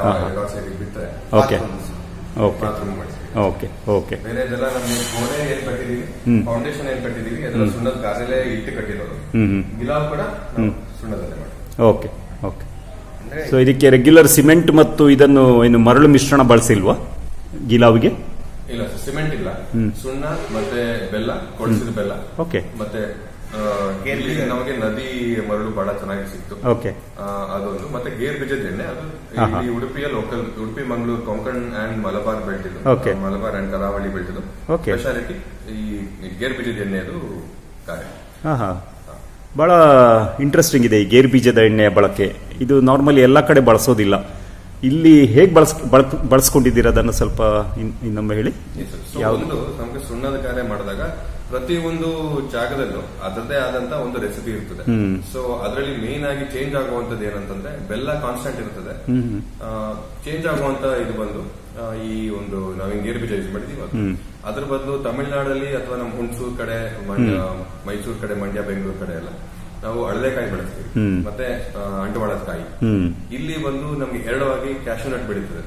C: ಬಿಟ್ಟರೆ ಬೇರೆದೆಲ್ಲ ನಮ್ಗೆ ಗೋಡೆ ಏನ್ ಕಟ್ಟಿದೀವಿ, ಫೌಂಡೇಶನ್ ಏನ್ ಕಟ್ಟಿದೀವಿ ಅದೆಲ್ಲ ಸುಣ್ಣದ ಗಾರೆಲೆ ಇಟ್ಟು ಕಟ್ಟಿರೋದು. ಗಿಲಾವ್ ಕೂಡ ಸುಣ್ಣದಲ್ಲೇ ಮಾಡಿ.
A: ಓಕೆ. ಸೊ ಇದಕ್ಕೆ ರೆಗ್ಯುಲರ್ ಸಿಮೆಂಟ್ ಮತ್ತು ಇದನ್ನು ಏನು ಮರಳು ಮಿಶ್ರಣ ಬಳಸಿಲ್ವಾ ಗಿಲಾವಿಗೆ?
C: ಇಲ್ಲ, ಸಿಮೆಂಟ್ ಇಲ್ಲ, ಸುಣ್ಣ ಮತ್ತೆ ಬೆಲ್ಲ, ಕೊಡಿಸಿದ ಬೆಲ್ಲ.
A: ಓಕೆ.
C: ಮತ್ತೆ ನಮಗೆ ನದಿ ಮರಳು ಬಹಳ ಚೆನ್ನಾಗಿ ಸಿಕ್ತು. ಅದೊಂದು ಮತ್ತೆ ಗೇರ್ ಬೀಜದ ಎಣ್ಣೆ, ಅದು ಈ ಉಡುಪಿಯ local, Udupi Mangaluru Konkan and Malabar belt ಇದು, ಮಲಬಾರ್ ಅಂಡ್ ಕರಾವಳಿ ಬೆಲ್ಟ್ ಇದು ಸ್ಪೆಷಾಲಿಟಿ ಈ ಗೇರ್ ಬೀಜದ ಎಣ್ಣೆ. ಅದು ಕಾರ್ಯ
A: ಬಹಳ ಇಂಟ್ರೆಸ್ಟಿಂಗ್ ಇದೆ ಈ ಗೇರ್ ಬೀಜದ ಎಣ್ಣೆಯ ಬಳಕೆ. ಇದು ನಾರ್ಮಲಿ ಎಲ್ಲಾ ಕಡೆ ಬಳಸೋದಿಲ್ಲ. ಇಲ್ಲಿ ಹೇಗೆ ಬಳಸ್ಕೊಂಡಿದ್ದೀರಾ ಅದನ್ನು ಸ್ವಲ್ಪ ಇನ್ನೊಮ್ಮೆ ಹೇಳಿ.
C: ಯಾವುದು ನಮ್ಗೆ ಸುಣ್ಣದ ಕಾರ್ಯ ಮಾಡಿದಾಗ ಪ್ರತಿಯೊಂದು ಜಾಗದಲ್ಲೂ ಅದರದೇ ಆದಂತ ಒಂದು ರೆಸಿಪಿ ಇರ್ತದೆ. ಸೊ ಅದರಲ್ಲಿ ಮೇನ್ ಆಗಿ ಚೇಂಜ್ ಆಗುವಂತದ್ದು ಏನಂತಂದ್ರೆ ಬೆಲ್ಲ ಕಾನ್ಸ್ಟೆಂಟ್ ಇರ್ತದೆ. ಚೇಂಜ್ ಆಗುವಂತ ಇದು ಬಂದು ಈ ಒಂದು ನಾವೇನ್ ಗೇರು ಬೀಜ ಯೂಸ್ ಮಾಡಿದೀವಿ ಅದ್ರ ಬದಲು ತಮಿಳುನಾಡಲ್ಲಿ ಅಥವಾ ನಮ್ಮ ಹುಣಸೂರು ಕಡೆ, ಮೈಸೂರು ಕಡೆ, ಮಂಡ್ಯ, ಬೆಂಗಳೂರು ಕಡೆ ಎಲ್ಲ ನಾವು ಅಳಲೆಕಾಯಿ ಬೆಳೆಸ್ತೀವಿ, ಮತ್ತೆ ಅಂಟುವಾಳದ ಕಾಯಿ. ಇಲ್ಲಿ ಬಂದು ನಮ್ಗೆ ಹೇರಳವಾಗಿ ಕ್ಯಾಶ್ಯೂ ನಟ್ ಬೆಳೀತದೆ.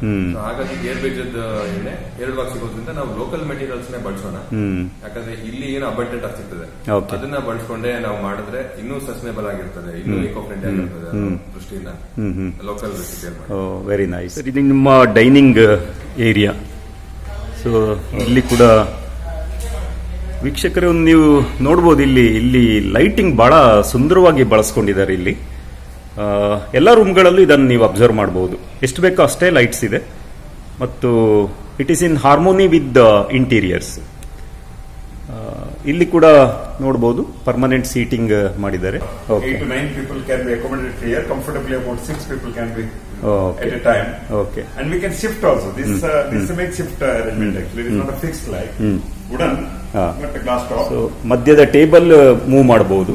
C: ಹಾಗಾಗಿ ಗೇರ್ ಬೀಜದ ಎಣ್ಣೆ ಹೇರಳವಾಗಿ ಸಿಗೋದ್ರಿಂದ ನಾವು ಲೋಕಲ್ ಮೆಟೀರಿಯಲ್ಸ್ ನೇ ಬಳಸೋಣ. ಯಾಕಂದ್ರೆ ಇಲ್ಲಿ ಏನು ಅಬಂಡೆಂಟ್ ಆಗ್ತಿರ್ತದೆ ಅದನ್ನ ಬಳಸ್ಕೊಂಡೆ ನಾವು ಮಾಡಿದ್ರೆ ಇನ್ನೂ ಸಸ್ಟೈನಬಲ್ ಆಗಿರ್ತದೆ, ಇನ್ನೂ ಇಕೋ ಫ್ರೆಂಡ್ಲಿ ಆಗಿರ್ತದೆ ದೃಷ್ಟಿಯಿಂದ ಲೋಕಲ್ ರೆಸಿಪಿ.
A: Very nice. ಇದು ನಿಮ್ಮ ಡೈನಿಂಗ್ ಏರಿಯಾ. ಸೊ ಇಲ್ಲಿ ಕೂಡ ವೀಕ್ಷಕರು ನೀವು ನೋಡ್ಬೋದು, ಇಲ್ಲಿ ಲೈಟಿಂಗ್ ಬಹಳ ಸುಂದರವಾಗಿ ಬಳಸ್ಕೊಂಡಿದ್ದಾರೆ. ಇಲ್ಲಿ ಎಲ್ಲ ರೂಮ್ಗಳಲ್ಲೂ ಇದನ್ನು ನೀವು ಅಬ್ಸರ್ವ್ ಮಾಡಬಹುದು. ಎಷ್ಟು ಬೇಕೋ ಅಷ್ಟೇ ಲೈಟ್ಸ್ ಇದೆ ಮತ್ತು it is in harmony with interiors. ಇಲ್ಲಿ ಕೂಡ ನೋಡಬಹುದು ಪರ್ಮನೆಂಟ್ ಸೀಟಿಂಗ್ ಮಾಡಿದ್ದಾರೆ.
B: 8 to 9 people can be accommodated here comfortably. About 6 people can be at a time.
A: Okay.
B: And we can shift also. This is a makeshift arrangement actually. It is not a fixed like wooden, but a glass top.
A: So ಮಧ್ಯದ table move ಮಾಡಬಹುದು.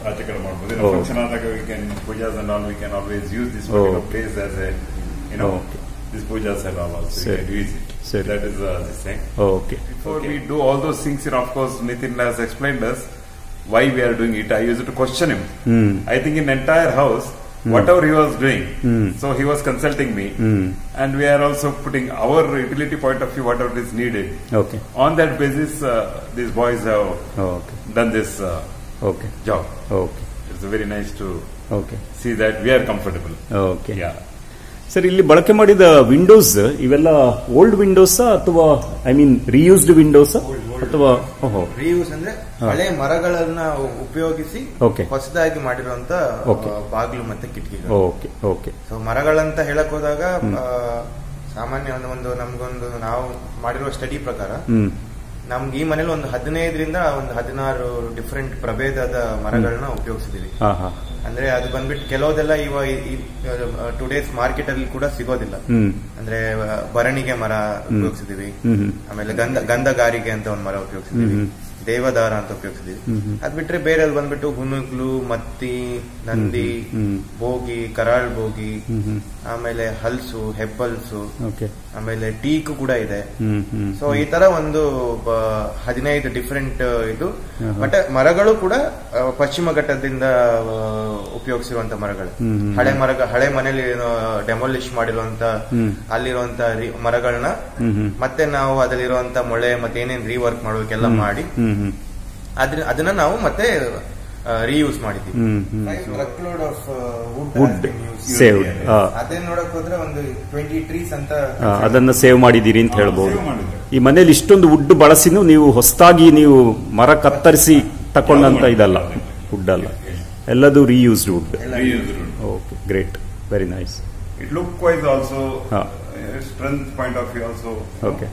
B: ಆಚೆ ಕಡೆ ಮಾಡಬಹುದು. In a function ಆದಾಗ we can pujas and all, we can always use this particular place as a, you know, this pujas and all also. We can use it. That is this thing. Before we do all those things, and of course Nitin has explained us why we are doing it. I used to question him. I think in entire house, whatever he was doing, so he was consulting me, and we are also putting our utility point of view, whatever is needed. On that basis, these boys have done this job. It's very nice to see that we are comfortable.
A: Sir, ಇಲ್ಲಿ ಬಳಕೆ ಮಾಡಿದ Windows ಇವೆಲ್ಲ old Windows ಅಥವಾ I mean reused Windows ಅಥವಾ
D: reuse ಅಂದ್ರೆ ಹಳೆ ಮರಗಳನ್ನ ಉಪಯೋಗಿಸಿ ಹೊಸದಾಗಿ ಮಾಡಿರುವಂತ ಬಾಗಿಲು ಮತ್ತೆ ಕಿಟಕಿಗಳು. ಸೊ ಮರಗಳಂತ ಹೇಳಕ್ ಹೋದಾಗ ಸಾಮಾನ್ಯ ಒಂದು ನಮ್ಗೊಂದು ನಾವು ಮಾಡಿರುವ ಸ್ಟಡಿ ಪ್ರಕಾರ ನಮ್ಗೆ ಈ ಮನೇಲಿ ಒಂದು 15ರಿಂದ ಒಂದು 16 ಡಿಫರೆಂಟ್ ಪ್ರಭೇದದ ಮರಗಳನ್ನ ಉಪಯೋಗಿಸಿದೀವಿ. ಅಂದ್ರೆ ಅದು ಬಂದ್ಬಿಟ್ಟು ಕೆಲವುದೆಲ್ಲ ಇವಾಗ ಟುಡೇಸ್ ಮಾರ್ಕೆಟ್ ಅಲ್ಲಿ ಕೂಡ ಸಿಗೋದಿಲ್ಲ. ಅಂದ್ರೆ ಭರಣಿಗೆ ಮರ ಉಪಯೋಗಿಸಿದೀವಿ, ಆಮೇಲೆ ಗಂಧಗಾರಿಗೆ ಅಂತ ಒಂದು ಮರ ಉಪಯೋಗಿಸಿದೀವಿ, ದೇವದಾರ ಅಂತ ಉಪಯೋಗಿಸಿದೀವಿ. ಅದ್ ಬಿಟ್ರೆ ಬೇರೆ ಬಂದ್ಬಿಟ್ಟು ಗುನುಗ್ಲು, ಮತ್ತಿ, ನಂದಿ, ಬೋಗಿ, ಕರಾಳ್ ಬೋಗಿ, ಆಮೇಲೆ ಹಲ್ಸು, ಹೆಬ್ಬಲ್ಸು, ಆಮೇಲೆ ಟೀಕು ಕೂಡ ಇದೆ. ಸೊ ಈ ತರ ಒಂದು 15 ಡಿಫ್ರೆಂಟ್ ಇದು. ಬಟ್ ಮರಗಳು ಕೂಡ ಪಶ್ಚಿಮ ಘಟ್ಟದಿಂದ ಉಪಯೋಗಿಸಿರುವಂತ ಮರಗಳು, ಹಳೆ ಮನೇಲಿ ಡೆಮಾಲಿಷ್ ಮಾಡಿರುವಂತ ಅಲ್ಲಿರುವಂತ ಮರಗಳನ್ನ ಮತ್ತೆ ನಾವು ಅದರಲ್ಲಿರುವಂತ ಮೊಳೆ ಮತ್ತೆ ಏನೇನ್ ರೀವರ್ಕ್ ಮಾಡೋಕೆಲ್ಲ ಮಾಡಿ ಅದನ್ನ ನಾವು ಮತ್ತೆ ರೀಯೂಸ್ ಮಾಡಿದ್ದೀವಿ. ಟ್ರಕ್ಲೋಡ್ ಆಫ್ ವುಡ್
A: ಸೇವ್.
D: ಅದೇ ನೋಡಕ್ ಹೋದ್ರೆ ಒಂದು 20 ಟ್ರೀಸ್ ಅಂತ
A: ಅದನ್ನ ಸೇವ್ ಮಾಡಿದೀರಿ ಅಂತ ಹೇಳ್ಬೋದು. ಈ ಮನೇಲಿ ಇಷ್ಟೊಂದು ವುಡ್ ಬಳಸಿನೂ ನೀವು ಹೊಸದಾಗಿ ನೀವು ಮರ ಕತ್ತರಿಸಿ ತಕೊಂಡಂತ ಇದಲ್ಲ, ವುಡ್ ಅಲ್ಲ, ಎಲ್ಲದು reused wood. Okay, great, very nice.
B: It look wise also, strength point of view also.
A: Okay.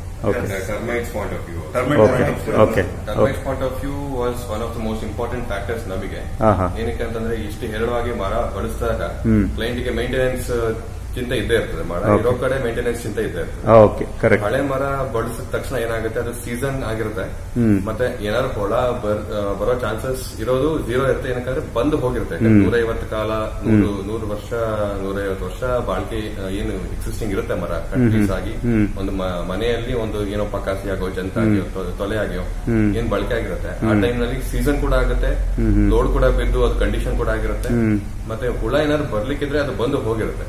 C: Termites point of view.
A: Termites
C: point of view was one of the most important factors ನಮಗೆ. ಏನಕ್ಕೆ ಅಂತಂದ್ರೆ ಇಷ್ಟು ಹೇರಳವಾಗಿ ಮರ ಬಳಸಿದಾಗ ಕ್ಲೈಂಟ್ಗೆ maintenance ಚಿಂತೆ ಇದ್ದೇ ಇರ್ತದೆ. ಮರ ಇರೋ ಕಡೆ ಮೇಂಟೆನೆನ್ಸ್ ಚಿಂತೆ ಇದ್ದೇ ಇರ್ತದೆ. ಹಳೆ ಮರ ಬಳಸಿದ ತಕ್ಷಣ ಏನಾಗುತ್ತೆ, ಅದು ಸೀಸನ್ ಆಗಿರುತ್ತೆ, ಮತ್ತೆ ಏನಾದ್ರು ಹೊಳ ಬರೋ ಚಾನ್ಸಸ್ ಇರೋದು 0 ಇರುತ್ತೆ. ಏನಕ್ಕಂದ್ರೆ ಬಂದು ಹೋಗಿರುತ್ತೆ. 150 ಕಾಲ, 100 ವರ್ಷ, 150 ವರ್ಷ ಬಾಳ್ಕೆ ಏನು ಎಕ್ಸಿಸ್ಟಿಂಗ್ ಇರುತ್ತೆ ಮರ ಕಂಟಿನ್ಯೂಸ್ ಆಗಿ. ಒಂದು ಮನೆಯಲ್ಲಿ ಒಂದು ಏನೋ ಪಕಾಸಿ ಆಗೋ, ಜಂತ ಆಗಿಯೋ, ತೊಲೆ ಆಗಿಯೋ ಏನ್ ಬಳಕೆ ಆಗಿರುತ್ತೆ. ಆ ಟೈಮ್ ನಲ್ಲಿ ಸೀಸನ್ ಕೂಡ ಆಗುತ್ತೆ, ಲೋಡ್ ಕೂಡ ಬಿದ್ದು ಅದು ಕಂಡೀಷನ್ ಕೂಡ ಆಗಿರುತ್ತೆ. ಮತ್ತೆ ಹುಳ ಏನಾದ್ರು ಬರ್ಲಿಕ್ಕಿದ್ರೆ ಅದು ಬಂದು ಹೋಗಿರುತ್ತೆ.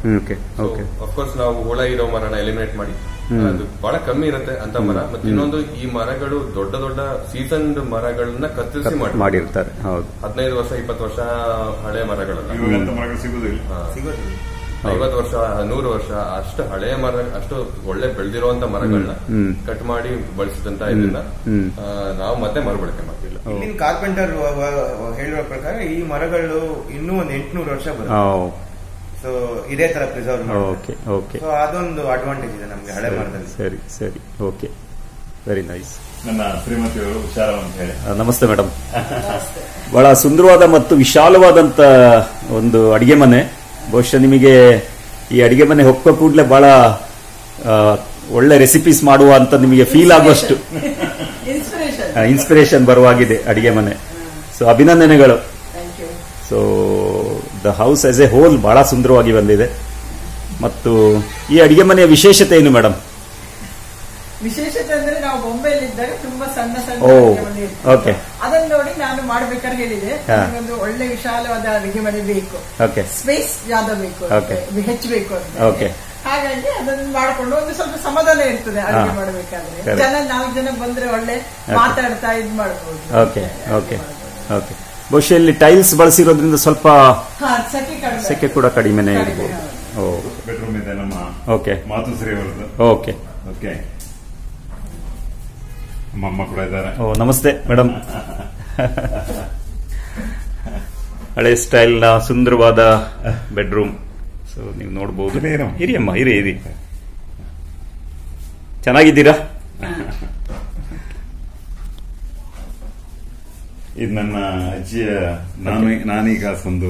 C: ಅಫ್ಕೋರ್ಸ್ ನಾವು ಹುಳ ಇರೋ ಮರನ ಎಲಿಮಿನೇಟ್ ಮಾಡಿ, ಅದು ಬಹಳ ಕಮ್ಮಿ ಇರುತ್ತೆ ಅಂತ ಮರ. ಮತ್ತೆ ಇನ್ನೊಂದು, ಈ ಮರಗಳು ದೊಡ್ಡ ದೊಡ್ಡ ಸೀಸನ್ ಮರಗಳನ್ನ ಕತ್ತರಿಸಿ ಮಾಡಿರ್ತಾರೆ. 15 ವರ್ಷ 20 ವರ್ಷ ಹಳೆ ಮರಗಳನ್ನ 50 ವರ್ಷ 100 ವರ್ಷ ಅಷ್ಟು ಹಳೆ ಮರ, ಅಷ್ಟು ಒಳ್ಳೆ ಬೆಳೆದಿರುವಂತ ಮರಗಳನ್ನ ಕಟ್ ಮಾಡಿ ಬಳಸಿದಂತ ಇದನ್ನ ನಾವು ಮತ್ತೆ ಮರುಬಳಕೆ ಮಾಡ್ತಿಲ್ಲ.
D: ಇಲ್ಲಿನ ಕಾರ್ಪೆಂಟರ್ ಹೇಳಿರೋ ಪ್ರಕಾರ ಈ ಮರಗಳು ಇನ್ನೂ ಒಂದು 800 ವರ್ಷ ಬರುತ್ತೆ. ಸೊ ಇದೇ ತರ ಪ್ರಿಸರ್ವ್
A: ಮಾಡಿ.
D: ಸೊ ಅದೊಂದು ಅಡ್ವಾಂಟೇಜ್ ಇದೆ ನಮ್ಗೆ ಹಳೆ ಮರದಲ್ಲಿ.
A: ಸರಿ, ಓಕೆ, ವೆರಿ ನೈಸ್.
B: ನನ್ನ ಶ್ರೀಮತಿಯವರು ಹುಷಾರ ಅಂತ ಹೇಳಿ.
A: ನಮಸ್ತೆ ಮೇಡಮ್. ಬಹಳ ಸುಂದರವಾದ ಮತ್ತು ವಿಶಾಲವಾದಂತ ಒಂದು ಅಡಿಗೆ ಮನೆ. ಬಹುಶಃ ನಿಮಗೆ ಈ ಅಡಿಗೆ ಮನೆ ಹೊಕ್ಕ ಕೂಡಲೇ ಬಹಳ ಒಳ್ಳೆ ರೆಸಿಪೀಸ್ ಮಾಡುವ ಅಂತ ನಿಮಗೆ ಫೀಲ್ ಆಗುವಷ್ಟು ಇನ್ಸ್ಪಿರೇಷನ್ ಬರುವಾಗಿದೆ ಅಡಿಗೆ ಮನೆ. ಸೊ ಅಭಿನಂದನೆಗಳು. So the house as a whole ಬಹಳ ಸುಂದರವಾಗಿ ಬಂದಿದೆ. ಮತ್ತು ಈ ಅಡಿಗೆ ಮನೆಯ ವಿಶೇಷತೆ ಏನು ಮೇಡಮ್?
E: ವಿಶೇಷತೆ ಅಂದ್ರೆ ನಾವು ಬೊಂಬೆಯಲ್ಲಿ ಇದ್ದಾಗ ತುಂಬಾ ಸಣ್ಣ
A: ಓಕೆ,
E: ಅದನ್ನ ನೋಡಿ ನಾನು ಮಾಡ್ಬೇಕಾದ್ರೆ ಹೇಳಿದೆ, ಒಂದು ಒಳ್ಳೆ ವಿಶಾಲವಾದ ಅಡಿಗೆ ಮನೆ ಬೇಕು, ಸ್ಪೇಸ್ ಜಾಗ ಬೇಕು, ಹೆಚ್ಚಬೇಕು ಅಂತ. ಹಾಗಾಗಿ ಅದನ್ನ ಮಾಡ್ಕೊಂಡು ಒಂದು ಸ್ವಲ್ಪ ಸಮಾಧಾನ ಇರ್ತದೆ ಅಡಿಗೆ ಮಾಡ್ಬೇಕಾದ್ರೆ. 4 ಜನ ಬಂದ್ರೆ ಒಳ್ಳೆ ಮಾತಾಡ್ತಾ ಇದ್ ಮಾಡ್ಬೋದು.
A: ಬಹುಶಃ ಇಲ್ಲಿ ಟೈಲ್ಸ್ ಬಳಸಿರೋದ್ರಿಂದ ಸ್ವಲ್ಪ ಸೆಕೆ ಕೂಡ ಕಡಿಮೆನೆ ಇರ್ಬೋದು.
B: ಬೆಡ್ರೂಮ್ ಇದೆ ನಮ್ಮ ಮಾತುಶ್ರೀ ಅವರದ್ದು. ಓಕೆ, ಅಮ್ಮ ಕೂಡ ಇದ್ದಾರೆ.
A: ನಮಸ್ತೆ ಮೇಡಮ್. ಹಳೆ ಸ್ಟೈಲ್ ನ ಸುಂದರವಾದ ಬೆಡ್ರೂಮ್. ಸೊ ನೀವು ನೋಡಬಹುದು. ಇರಿ ಅಮ್ಮ, ಇರಿ. ಚೆನ್ನಾಗಿದ್ದೀರಾ?
B: ಇದು ನನ್ನ ಅಜ್ಜಿಯ, ನಾನೀಗ ಸಂದು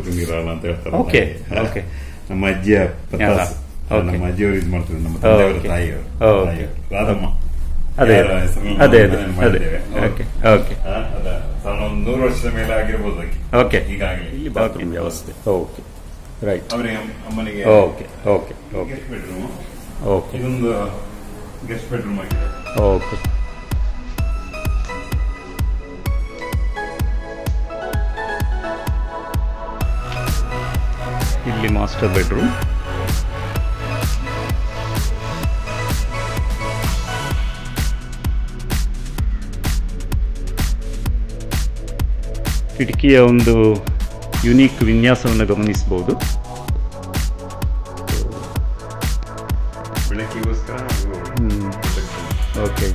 B: ಕುಂದಿರಾಳ ಅಂತ ಹೇಳ್ತಾರೆ.
A: ಓಕೆ.
B: ನಮ್ಮ ಅಜ್ಜಿಯ ನಮ್ಮ ಅಜ್ಜಿಯವರು ಇದು ಮಾಡ್ತಾರೆ, ನಮ್ಮ ತಂದೆಯವರ ತಾಯಿಯವರು ರಾಧಮ್ಮ.
A: ಅದೇ
B: 100 ವರ್ಷದ ಮೇಲೆ ಆಗಿರ್ಬೋದು
A: ಓಕೆ.
B: ಈಗಾಗಲೇ
A: ಇಲ್ಲಿ ಬಾತ್ರೂಮ್ ವ್ಯವಸ್ಥೆ. Okay, right.
B: ಅವರಿಗೆ ಅಮ್ಮನಿಗೆ
A: ಗೆಸ್ಟ್
B: ಬೆಡ್ರೂಮ್. ಇದೊಂದು ಗೆಸ್ಟ್ ಬೆಡ್ರೂಮ್ ಆಗಿದೆ.
A: ಓಕೆ. ಇಲ್ಲಿ ಮಾಸ್ಟರ್ ಬೆಡ್ರೂಮ್. ಕಿಟಕಿಯ ಒಂದು ಯುನೀಕ್ ವಿನ್ಯಾಸವನ್ನು ಗಮನಿಸಬಹುದು.
B: ಬೆಳಕಿಗೋಸ್ಕರ.
A: ಓಕೆ.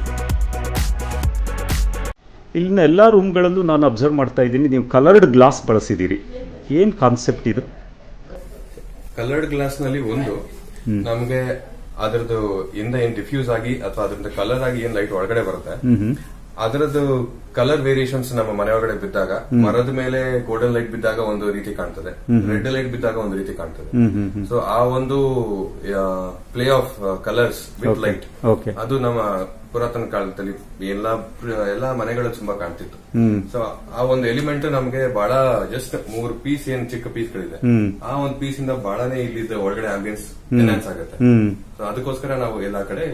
A: ಇಲ್ಲಿನ ಎಲ್ಲ ರೂಮ್ಗಳಲ್ಲೂ ನಾನು ಅಬ್ಸರ್ವ್ ಮಾಡ್ತಾ ಇದ್ದೀನಿ, ನೀವು ಕಲರ್ಡ್ ಗ್ಲಾಸ್ ಬಳಸಿದ್ದೀರಿ. ಏನ್ ಕಾನ್ಸೆಪ್ಟ್ ಇದು?
C: ಕಲರ್ಡ್ ಗ್ಲಾಸ್ ನಲ್ಲಿ ಒಂದು ನಮ್ಗೆ ಅದರದ್ದು ಇಂದ ಏನ್ ಡಿಫ್ಯೂಸ್ ಆಗಿ ಅಥವಾ ಅದರಿಂದ ಕಲರ್ ಆಗಿ ಏನ್ ಲೈಟ್ ಒಳಗಡೆ ಬರುತ್ತೆ, ಅದರದ್ದು ಕಲರ್ ವೇರಿಯೇಷನ್ಸ್ ನಮ್ಮ ಮನೆ ಒಳಗಡೆ ಬಿದ್ದಾಗ, ಮರದ ಮೇಲೆ ಗೋಲ್ಡನ್ ಲೈಟ್ ಬಿದ್ದಾಗ ಒಂದು ರೀತಿ ಕಾಣ್ತದೆ, ರೆಡ್ ಲೈಟ್ ಬಿದ್ದಾಗ ಒಂದು ರೀತಿ ಕಾಣ್ತದೆ. ಸೊ ಆ ಒಂದು play of colours with light, ಅದು ನಮ್ಮ ಪುರಾತನ ಕಾಲದಲ್ಲಿ ಎಲ್ಲಾ ಮನೆಗಳು ತುಂಬಾ ಕಾಣ್ತಿತ್ತು. ಸೊ ಆ ಒಂದು ಎಲಿಮೆಂಟ್ ನಮ್ಗೆ ಬಹಳ ಜಸ್ಟ್ 3 ಪೀಸ್ ಏನ್ ಚಿಕ್ಕ ಪೀಸ್ಗಳಿದೆ, ಆ ಒಂದು ಪೀಸ್ ಇಂದ ಬಹಳನೇ ಇಲ್ಲಿದ್ದ ಒಳಗಡೆ ಆಂಬಿಯನ್ಸ್ ಎನ್ಹಾನ್ಸ್ ಆಗುತ್ತೆ. ಸೊ ಅದಕ್ಕೋಸ್ಕರ ನಾವು ಎಲ್ಲಾ ಕಡೆ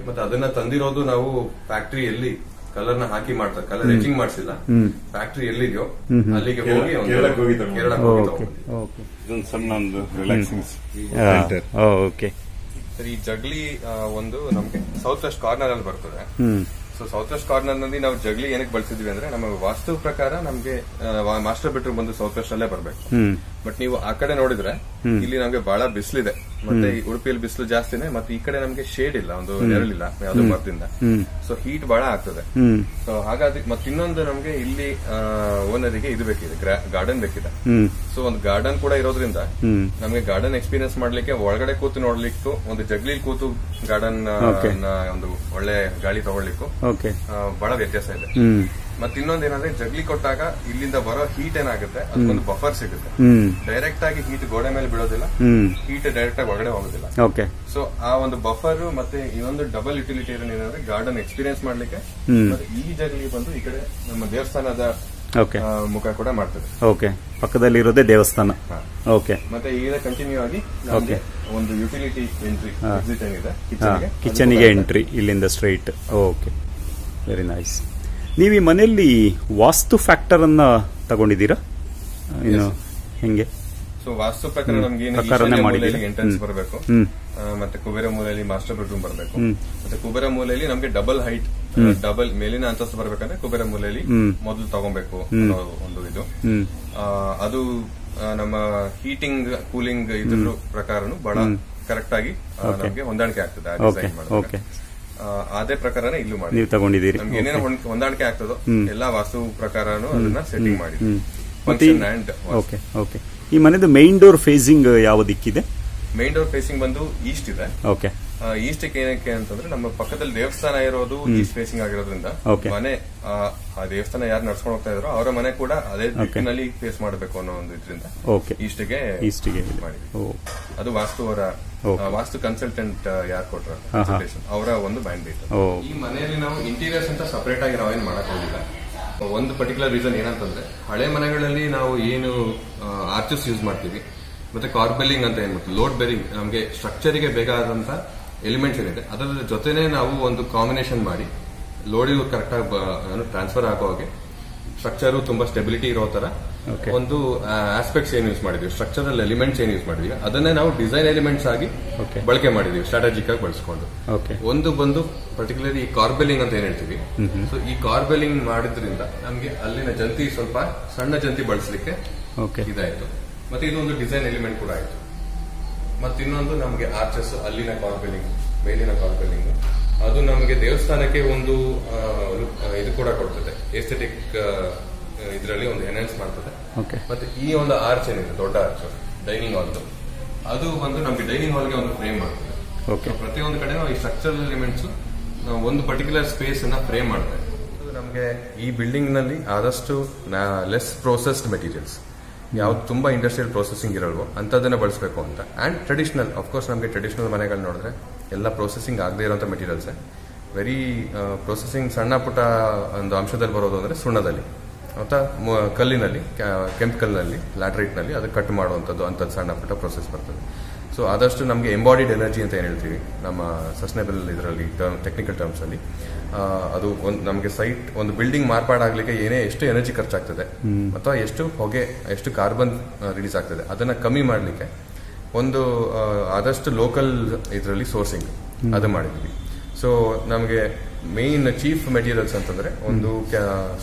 C: ಮತ್ತೆ ಅದನ್ನ ತಂದಿರೋದು ನಾವು ಫ್ಯಾಕ್ಟರಿಯಲ್ಲಿ ಕಲರ್ ನ ಹಾಕಿ ಮಾಡ್ತಾರೆ, ಕಲರ್ ಎಚಿಂಗ್ ಮಾಡಿಸಿಲ್ಲ. ಫ್ಯಾಕ್ಟರಿ ಎಲ್ಲಿದೆಯೋ ಅಲ್ಲಿಗೆ ಹೋಗಿ
B: ಇದೊಂದು ಸಣ್ಣ ಒಂದು ರಿಲ್ಯಾಕ್ಸಿಂಗ್.
C: ಸರಿ, ಈ ಜಗ್ಲಿ ಒಂದು ನಮ್ಗೆ ಸೌತ್ ವೆಸ್ಟ್ ಕಾರ್ನರ್ ಅಲ್ಲಿ ಬರ್ತದೆ. ಸೊ ಸೌತ್ ವೆಸ್ಟ್ ಕಾರ್ನರ್ ನಲ್ಲಿ ನಾವು ಜಗ್ಲಿ ಏನಕ್ಕೆ ಬಳಸಿದ್ವಿ ಅಂದ್ರೆ ನಮ್ಮ ವಾಸ್ತು ಪ್ರಕಾರ ನಮ್ಗೆ ಮಾಸ್ಟರ್ ಬೆಡ್ರೂಮ್ ಬಂದು ಸೌತ್ ವೆಸ್ಟ್ ಅಲ್ಲೇ ಬರ್ಬೇಕು. ಬಟ್ ನೀವು ಆ ಕಡೆ ನೋಡಿದ್ರೆ ಇಲ್ಲಿ ನಮ್ಗೆ ಬಹಳ ಬಿಸಿಲಿದೆ, ಮತ್ತೆ ಉಡುಪಿಯಲ್ಲಿ ಬಿಸಿಲು ಜಾಸ್ತಿನೇ, ಮತ್ತೆ ಈ ಕಡೆ ನಮ್ಗೆ ಶೇಡ್ ಇಲ್ಲ, ಒಂದು ನೆರಳಿಲ್ಲ ಯಾವ್ದು ಮರದಿಂದ. ಸೊ ಹೀಟ್ ಬಹಳ ಆಗ್ತದೆ. ಸೊ ಹಾಗಾಗಿ ಮತ್ತೆ ಇನ್ನೊಂದು ನಮ್ಗೆ ಇಲ್ಲಿ ಓನರಿಗೆ ಇದು ಬೇಕಿದೆ, ಗಾರ್ಡನ್ ಬೇಕಿದೆ. ಸೊ ಒಂದು ಗಾರ್ಡನ್ ಕೂಡ ಇರೋದ್ರಿಂದ ನಮ್ಗೆ ಗಾರ್ಡನ್ ಎಕ್ಸ್ಪೀರಿಯನ್ಸ್ ಮಾಡ್ಲಿಕ್ಕೆ ಒಳಗಡೆ ಕೂತು ನೋಡ್ಲಿಕ್ಕೂ, ಒಂದು ಜಗ್ಲಿ ಕೂತು ಗಾರ್ಡನ್ ಒಂದು ಒಳ್ಳೆ ಗಾಳಿ ತಗೊಳ್ಲಿಕ್ಕೂ ಬಹಳ ವ್ಯತ್ಯಾಸ ಇದೆ. ಮತ್ತೆ ಇನ್ನೊಂದೇನಂದ್ರೆ ಜಗ್ಲಿ ಕೊಟ್ಟಾಗ ಇಲ್ಲಿಂದ ಬರೋ ಹೀಟ್ ಏನಾಗುತ್ತೆ, ಅದಕ್ಕೊಂದು ಬಫರ್ ಸಿಗುತ್ತೆ. ಡೈರೆಕ್ಟ್ ಆಗಿ ಹೀಟ್ ಗೋಡೆ ಮೇಲೆ ಬೀಳೋದಿಲ್ಲ, ಹೀಟ್ ಡೈರೆಕ್ಟ್ ಆಗಿ ಒಳಗಡೆ ಹೋಗೋದಿಲ್ಲ. ಸೊ ಆ ಒಂದು ಬಫರ್ ಮತ್ತೆ ಇನ್ನೊಂದು ಡಬಲ್ ಯುಟಿಲಿಟೇರಿಯನ್ ಏನಂದ್ರೆ ಗಾರ್ಡನ್ ಎಕ್ಸ್ಪೀರಿಯನ್ಸ್ ಮಾಡ್ಲಿಕ್ಕೆ. ಮತ್ತೆ ಈ ಜಗ್ಲಿ ಬಂದು ಈ ಕಡೆ ನಮ್ಮ ದೇವಸ್ಥಾನದ ಮುಖ ಕೂಡ ಮಾಡ್ತದೆ.
A: ಪಕ್ಕದಲ್ಲಿ ಇರೋದೇ ದೇವಸ್ಥಾನ.
C: ಮತ್ತೆ ಈಗ ಕಂಟಿನ್ಯೂ ಆಗಿ ಒಂದು ಯುಟಿಲಿಟಿ ಎಂಟ್ರಿ ಎಕ್ಸಿಟ್ ಏನಿದೆ,
A: ಕಿಚನ್ಗೆ ಎಂಟ್ರಿ ಇಲ್ಲಿಂದ ಸ್ಟ್ರೈಟ್. Okay, very nice. ನೀವು ಈ ಮನೆಯಲ್ಲಿ ವಾಸ್ತು ಫ್ಯಾಕ್ಟರ್ ಅನ್ನ ತಗೊಂಡಿದ್ದೀರಾ? ಇನ್ನು ಹೆಂಗೆ?
C: ಸೊ ವಾಸ್ತು ಪ್ರಕಾರ ನಮ್ಗೆ ಎಂಟ್ರೆನ್ಸ್ ಬರಬೇಕು, ಮತ್ತೆ ಕುಬೇರ ಮೂಲೆಯಲ್ಲಿ ಮಾಸ್ಟರ್ ಬೆಡ್ರೂಮ್ ಬರಬೇಕು. ಮತ್ತೆ ಕುಬೇರ ಮೂಲೆಯಲ್ಲಿ ನಮ್ಗೆ ಡಬಲ್ ಹೈಟ್, ಡಬಲ್ ಮೇಲಿನ ಅಂತಸ್ತು ಬರ್ಬೇಕಂದ್ರೆ ಕುಬೇರ ಮೂಲೆಯಲ್ಲಿ ಮೊದಲು ತಗೊಬೇಕು ಅನ್ನೋ ಒಂದು ಇದು. ಅದು ನಮ್ಮ ಹೀಟಿಂಗ್ ಕೂಲಿಂಗ್ ಇದ್ರ ಪ್ರಕಾರನು ಬಹಳ ಕರೆಕ್ಟ್ ಆಗಿ ನಮ್ಗೆ ಹೊಂದಾಣಿಕೆ ಆಗ್ತದೆ ಆ ಡಿಸೈನ್ ಮಾಡೋಕೆ. ಅದೇ ಪ್ರಕಾರನೇ ಇಲ್ಲೂ ಮಾಡಿ
A: ನೀವು ತಗೊಂಡಿದ್ದೀರಿ.
C: ನಮ್ಗೆ ಏನೇನು ಹೊಂದಾಣಿಕೆ ಆಗ್ತದೋ ಎಲ್ಲಾ ವಾಸ್ತು ಪ್ರಕಾರನು ಅದನ್ನ ಸೆಟ್ಟಿಂಗ್ ಮಾಡಿ.
A: ಈ ಮನೆದು ಮೈನ್ ಡೋರ್ ಫೇಸಿಂಗ್ ಯಾವ ದಿಕ್ಕಿದೆ?
C: ಮೈನ್ ಡೋರ್ ಫೇಸಿಂಗ್ ಬಂದು ಈಸ್ಟ್ ಇದೆ. ಈಸ್ಟ್ ಏನಕ್ಕೆ ಅಂತಂದ್ರೆ ನಮ್ಮ ಪಕ್ಕದಲ್ಲಿ ದೇವಸ್ಥಾನ ಇರೋದು ಈಸ್ಟ್ ಫೇಸಿಂಗ್ ಆಗಿರೋದ್ರಿಂದ ಮನೆ ಆ ದೇವಸ್ಥಾನ ಯಾರು ನಡ್ಸ್ಕೊಂಡು ಹೋಗ್ತಾ ಇದ್ರು ಅವರ ಮನೆ ಕೂಡ ಅದೇ ದಿಕ್ಕಿನಲ್ಲಿ ಫೇಸ್ ಮಾಡಬೇಕು ಅನ್ನೋ ಒಂದು ಇದರಿಂದ ಈಸ್ಟ್ಗೆ ಮಾಡಿದ್ವಿ. ಅದು ವಾಸ್ತು ಕನ್ಸಲ್ಟೆಂಟ್ ಯಾರು ಕೊಟ್ರ ಅವರ ಒಂದು ಮ್ಯಾಂಡೇಟ್. ಈ ಮನೆಯಲ್ಲಿ ನಾವು ಇಂಟೀರಿಯರ್ಸ್ ಅಂತ ಸಪರೇಟ್ ಆಗಿ ನಾವೇನು ಮಾಡಕ್ ಹೋಗಿಲ್ಲ. ಒಂದು ಪರ್ಟಿಕ್ಯುಲರ್ ರೀಸನ್ ಏನಂತಂದ್ರೆ ಹಳೆ ಮನೆಗಳಲ್ಲಿ ನಾವು ಏನು ಆರ್ಚಸ್ ಯೂಸ್ ಮಾಡ್ತೀವಿ, ಮತ್ತೆ ಕಾರ್ಬೆಲ್ಲಿಂಗ್ ಅಂತ ಏನ್ ಮಾಡ್ತೀವಿ, ಲೋಡ್ ಬೆರಿಂಗ್, ನಮಗೆ ಸ್ಟ್ರಕ್ಚರಿಗೆ ಬೇಕಾದಂತ ಎಲಿಮೆಂಟ್ಸ್ ಏನಿದೆ ಅದರ ಜೊತೆನೆ ನಾವು ಒಂದು ಕಾಂಬಿನೇಷನ್ ಮಾಡಿ ಲೋಡಿಗೂ ಕರೆಕ್ಟ್ ಆಗಿ ಟ್ರಾನ್ಸ್ಫರ್ ಆಗೋ ಹಾಗೆ ಸ್ಟ್ರಕ್ಚರ್ ತುಂಬಾ ಸ್ಟೆಬಿಲಿಟಿ ಇರೋ ತರ ಒಂದು ಆಸ್ಪೆಕ್ಟ್ಸ್ ಏನ್ ಯೂಸ್ ಮಾಡಿದ್ವಿ, ಸ್ಟ್ರಕ್ಚರಲ್ ಎಲಿಮೆಂಟ್ಸ್ ಏನ್ ಯೂಸ್ ಮಾಡಿದ್ವಿ ಅದನ್ನೇ ನಾವು ಡಿಸೈನ್ ಎಲಿಮೆಂಟ್ಸ್ ಆಗಿ ಬಳಕೆ ಮಾಡಿದೀವಿ, ಸ್ಟ್ರಾಟಜಿಕ್ ಆಗಿ ಬಳಸ್ಕೊಂಡು. ಒಂದು ಬಂದು ಪರ್ಟಿಕ್ಯುಲರ್ಲಿ ಈ ಕಾರ್ಬೆಲಿಂಗ್ ಅಂತ ಏನ್ ಹೇಳ್ತೀವಿ. ಸೊ ಈ ಕಾರ್ಬೆಲಿಂಗ್ ಮಾಡಿದ್ರಿಂದ ನಮ್ಗೆ ಅಲ್ಲಿನ ಜಂತಿ ಸ್ವಲ್ಪ ಸಣ್ಣ ಜಂತಿ ಬಳಸಲಿಕ್ಕೆ ಇದಾಯ್ತು. ಮತ್ತೆ ಇದೊಂದು ಡಿಸೈನ್ ಎಲಿಮೆಂಟ್ ಕೂಡ ಆಯ್ತು. ಮತ್ತೆ ಇನ್ನೊಂದು ನಮಗೆ ಆರ್ಚಸ್, ಅಲ್ಲಿನ ಕಾರ್ಬೆಲಿಂಗ್, ಮೇಲಿನ ಕಾರ್ಬೆಲಿಂಗ್, ಅದು ನಮಗೆ ದೇವಸ್ಥಾನಕ್ಕೆ ಒಂದು ಇದು ಕೂಡ ಕೊಡ್ತದೆ, ಎಸ್ಥೆಟಿಕ್ ಇದರಲ್ಲಿ ಒಂದು ಎನ್ಹಾನ್ಸ್ ಮಾಡ್ತದೆ. ಮತ್ತೆ ಈ ಒಂದು ಆರ್ಚ್ ಏನಿದೆ, ದೊಡ್ಡ ಆರ್ಚ್ ಡೈನಿಂಗ್ ಹಾಲ್, ಅದು ಬಂದು ನಮಗೆ ಡೈನಿಂಗ್ ಹಾಲ್ಗೆ ಒಂದು ಫ್ರೇಮ್ ಮಾಡ್ತದೆ. ಪ್ರತಿಯೊಂದು ಕಡೆ ನಾವು ಈ ಸ್ಟ್ರಕ್ಚರಲ್ ಎಲಿಮೆಂಟ್ಸ್ ನಾವು ಒಂದು ಪರ್ಟಿಕ್ಯುಲರ್ ಸ್ಪೇಸ್ ಅನ್ನ ಫ್ರೇಮ್ ಮಾಡ್ತೇವೆ. ನಮಗೆ ಈ ಬಿಲ್ಡಿಂಗ್ ನಲ್ಲಿ ಆದಷ್ಟು ಲೆಸ್ ಪ್ರೊಸೆಸ್ಡ್ ಮೆಟೀರಿಯಲ್ಸ್, ಯಾವ್ದು ತುಂಬಾ ಇಂಡಸ್ಟ್ರಿಯಲ್ ಪ್ರೊಸೆಸಿಂಗ್ ಇರಲ್ವೋ ಅಂತದನ್ನ ಬಳಸಬೇಕು ಅಂತ. ಅಂಡ್ ಟ್ರೆಡಿಷನಲ್, ಅಫ್ಕೋರ್ಸ್ ನಮಗೆ ಟ್ರೆಡಿಷನಲ್ ಮನೆಗಳು ನೋಡಿದ್ರೆ ಎಲ್ಲ ಪ್ರೊಸೆಸಿಂಗ್ ಆಗದೆ ಇರುವಂತ ಮೆಟೀರಿಯಲ್ಸ್, ವೆರಿ ಪ್ರೊಸೆಸಿಂಗ್ ಸಣ್ಣ ಪುಟ್ಟ ಒಂದು ಅಂಶದಲ್ಲಿ ಬರೋದು ಅಂದ್ರೆ ಸುಣ್ಣದಲ್ಲಿ ಅಥವಾ ಕಲ್ಲಿನಲ್ಲಿ, ಕೆಂಪು ಕಲ್ಲಿನಲ್ಲಿ, ಲ್ಯಾಟರೈಟ್ ನಲ್ಲಿ ಅದು ಕಟ್ ಮಾಡುವಂಥದ್ದು ಅಂತದ್ದು ಸಣ್ಣ ಪುಟ್ಟ ಪ್ರೊಸೆಸ್ ಬರ್ತದೆ. ಸೊ ಆದಷ್ಟು ನಮಗೆ ಎಂಬಾಡಿಡ್ ಎನರ್ಜಿ ಅಂತ ಏನ್ ಹೇಳ್ತೀವಿ ನಮ್ಮ ಸಸ್ಟೈನಬಲ್ ಇದರಲ್ಲಿ ಟೆಕ್ನಿಕಲ್ ಟರ್ಮ್ಸ್ ಅಲ್ಲಿ, ಅದು ನಮಗೆ ಸೈಟ್ ಒಂದು ಬಿಲ್ಡಿಂಗ್ ಮಾರ್ಪಾಡಾಗ್ಲಿಕ್ಕೆ ಎಷ್ಟು ಎನರ್ಜಿ ಖರ್ಚಾಗ್ತದೆ ಅಥವಾ ಎಷ್ಟು ಹೊಗೆ, ಎಷ್ಟು ಕಾರ್ಬನ್ ರಿಲೀಸ್ ಆಗ್ತದೆ ಅದನ್ನ ಕಮ್ಮಿ ಮಾಡಲಿಕ್ಕೆ ಒಂದು ಆದಷ್ಟು ಲೋಕಲ್ ಇದರಲ್ಲಿ ಸೋರ್ಸಿಂಗ್ ಅದು ಮಾಡಿದ್ವಿ. ಸೊ ನಮಗೆ ಮೇನ್ ಚೀಫ್ ಮೆಟೀರಿಯಲ್ಸ್ ಅಂತಂದ್ರೆ ಒಂದು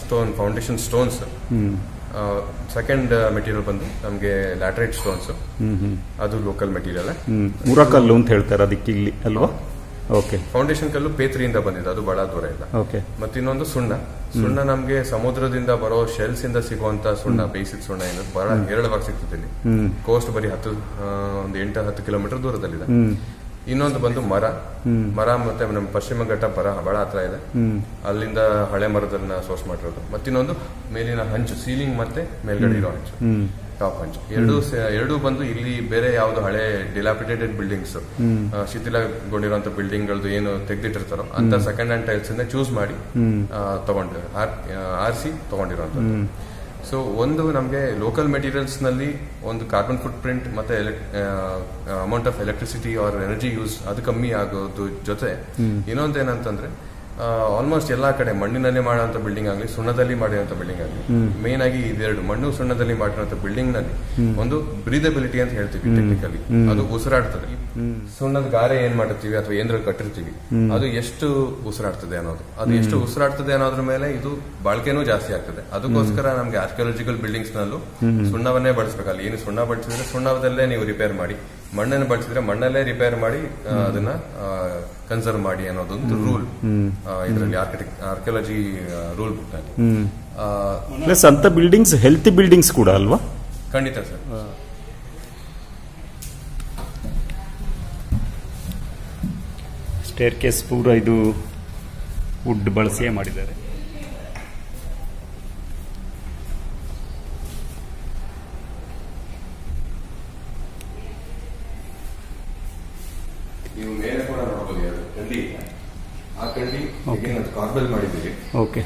C: stone, foundation stones. Second material ಬಂದು ನಮಗೆ ಲ್ಯಾಟರೈಟ್ ಸ್ಟೋನ್ಸ್, ಅದು ಲೋಕಲ್ ಮೆಟೀರಿಯಲ್.
A: ಮುರಕಲ್ಲು ಅಂತ ಹೇಳ್ತಾರೆ ಅದಕ್ಕೆ ಇಲ್ಲಿ ಅಲ್ವಾ?
C: ಫೌಂಡೇಶನ್ ಕಲ್ಲು ಪೇತ್ರಿಯಿಂದ ಬಂದಿದೆ, ಅದು ಬಹಳ ದೂರ ಇಲ್ಲ. ಮತ್ತೆ ಇನ್ನೊಂದು ಸುಣ್ಣ ನಮ್ಗೆ ಸಮುದ್ರದಿಂದ ಬರೋ ಶೆಲ್ಸ್ ಇಂದ ಸಿಗುವಂತ ಸುಣ್ಣ, ಬೇಯಿಸಿದ ಸುಣ್ಣ ಏನದು ಬಹಳ ಹೇರಳವಾಗಿ ಸಿಗ್ತದೆ ಇಲ್ಲಿ. ಕೋಸ್ಟ್ ಬರೀ ಒಂದು 8-10 ಕಿಲೋಮೀಟರ್ ದೂರದಲ್ಲಿದೆ. ಇನ್ನೊಂದು ಬಂದು ಮರ ಮತ್ತೆ ನಮ್ಮ ಪಶ್ಚಿಮ ಘಟ್ಟ ಬಹಳ ಹತ್ರ ಇದೆ, ಅಲ್ಲಿಂದ ಹಳೆ ಮರದನ್ನ ಸೋರ್ಸ್ ಮಾಡಿರೋದು. ಮತ್ತಿನ್ನೊಂದು ಮೇಲಿನ ಹಂಚು, ಸೀಲಿಂಗ್ ಮತ್ತೆ ಮೇಲ್ಗಡೆ ಇರೋ ಹಂಚು, ಟಾಪ್ ಹಂಚು, ಎರಡೂ ಬಂದು ಇಲ್ಲಿ ಬೇರೆ ಯಾವ್ದು ಹಳೆ ಡಿಲಾಪಿಟೇಟೆಡ್ ಬಿಲ್ಡಿಂಗ್ಸ್, ಶಿಥಿಲಗೊಂಡಿರುವಂತ ಬಿಲ್ಡಿಂಗ್ ಗಳದ್ದು ಏನು ತೆಗೆದಿಟ್ಟಿರ್ತಾರೋ ಅಂತ ಸೆಕೆಂಡ್ ಹ್ಯಾಂಡ್ ಟೈಲ್ಸ್ ಚೂಸ್ ಮಾಡಿ ಆರಿಸಿ ತಗೊಂಡಿರೋಂಥದ್ದು. ಸೊ ಒಂದು ನಮಗೆ ಲೋಕಲ್ ಮೆಟೀರಿಯಲ್ಸ್ ನಲ್ಲಿ ಒಂದು ಕಾರ್ಬನ್ ಫುಟ್ ಪ್ರಿಂಟ್ ಮತ್ತೆ amount of electricity or energy use ಅದು ಕಮ್ಮಿ ಆಗೋದು ಜೊತೆ ಇನ್ನೊಂದೇನಂತಂದ್ರೆ ಆಲ್ಮೋಸ್ಟ್ ಎಲ್ಲಾ ಕಡೆ ಮಣ್ಣಿನಲ್ಲೇ ಮಾಡುವಂತ ಬಿಲ್ಡಿಂಗ್ ಆಗಲಿ ಸುಣ್ಣದಲ್ಲಿ ಮಾಡಿರುವಂತ ಬಿಲ್ಡಿಂಗ್ ಆಗಲಿ, ಮೇನ್ ಆಗಿ ಇದೆರಡು ಮಣ್ಣು ಸುಣ್ಣದಲ್ಲಿ ಮಾಡಿರುವಂತ ಬಿಲ್ಡಿಂಗ್ ನಲ್ಲಿ ಒಂದು ಬ್ರೀದಬಿಲಿಟಿ ಅಂತ ಹೇಳ್ತೀವಿ ಟೆಕ್ನಿಕಲಿ, ಅದು ಉಸಿರಾಡ್ತದೆ. ಸುಣ್ಣದ ಗಾರೆ ಏನ್ ಮಾಡಿರ್ತೀವಿ ಅಥವಾ ಏನ್ರಲ್ಲಿ ಕಟ್ಟಿರ್ತೀವಿ ಅದು ಎಷ್ಟು ಉಸಿರಾಡ್ತದೆ ಅನ್ನೋದು, ಅದು ಎಷ್ಟು ಉಸಿರಾಡ್ತದೆ ಅನ್ನೋದ್ರ ಮೇಲೆ ಇದು ಬಾಳ್ಕೆನೂ ಜಾಸ್ತಿ ಆಗ್ತದೆ. ಅದಕ್ಕೋಸ್ಕರ ನಮ್ಗೆ ಆರ್ಕಿಯಾಲಜಿಕಲ್ ಬಿಲ್ಡಿಂಗ್ಸ್ ನಲ್ಲೂ ಸುಣ್ಣವನ್ನೇ ಬಳಸಬೇಕಲ್ಲ. ಏನು ಸುಣ್ಣ ಬಳಸಿದ್ರೆ ಸುಣ್ಣದಲ್ಲೇ ನೀವು ರಿಪೇರ್ ಮಾಡಿ, ಮಣ್ಣನ್ನು ಬಳಸಿದ್ರೆ ಮಣ್ಣಲ್ಲೇ ರಿಪೇರ್ ಮಾಡಿ ಅದನ್ನ ಕನ್ಸರ್ವ್ ಮಾಡಿ ಅನ್ನೋದೊಂದು ರೂಲ್ ಇದರಲ್ಲಿ ಆರ್ಕಿಯಾಲಜಿ ರೂಲ್ ಬುಕ್ ನಲ್ಲಿ.
A: ಪ್ಲಸ್ ಅಂತ ಬಿಲ್ಡಿಂಗ್ಸ್ ಹೆಲ್ತಿ ಬಿಲ್ಡಿಂಗ್ಸ್ ಕೂಡ ಅಲ್ವಾ?
C: ಖಂಡಿತ ಸರ್.
A: ಸ್ಟೇರ್ ಕೇಸ್ ಪೂರ ಇದು ವುಡ್ ಬಳಸಿಯೇ ಮಾಡಿದ್ದಾರೆ.
C: ನೀವು ಮೇಲೆ ಕೂಡ ನೋಡಬಹುದು, ಕಂಡಿ ಆ ಕಂಡಿ ಕಾರ್ಬಲ್ ಮಾಡಿದ್ದೀವಿ.
A: ಓಕೆ.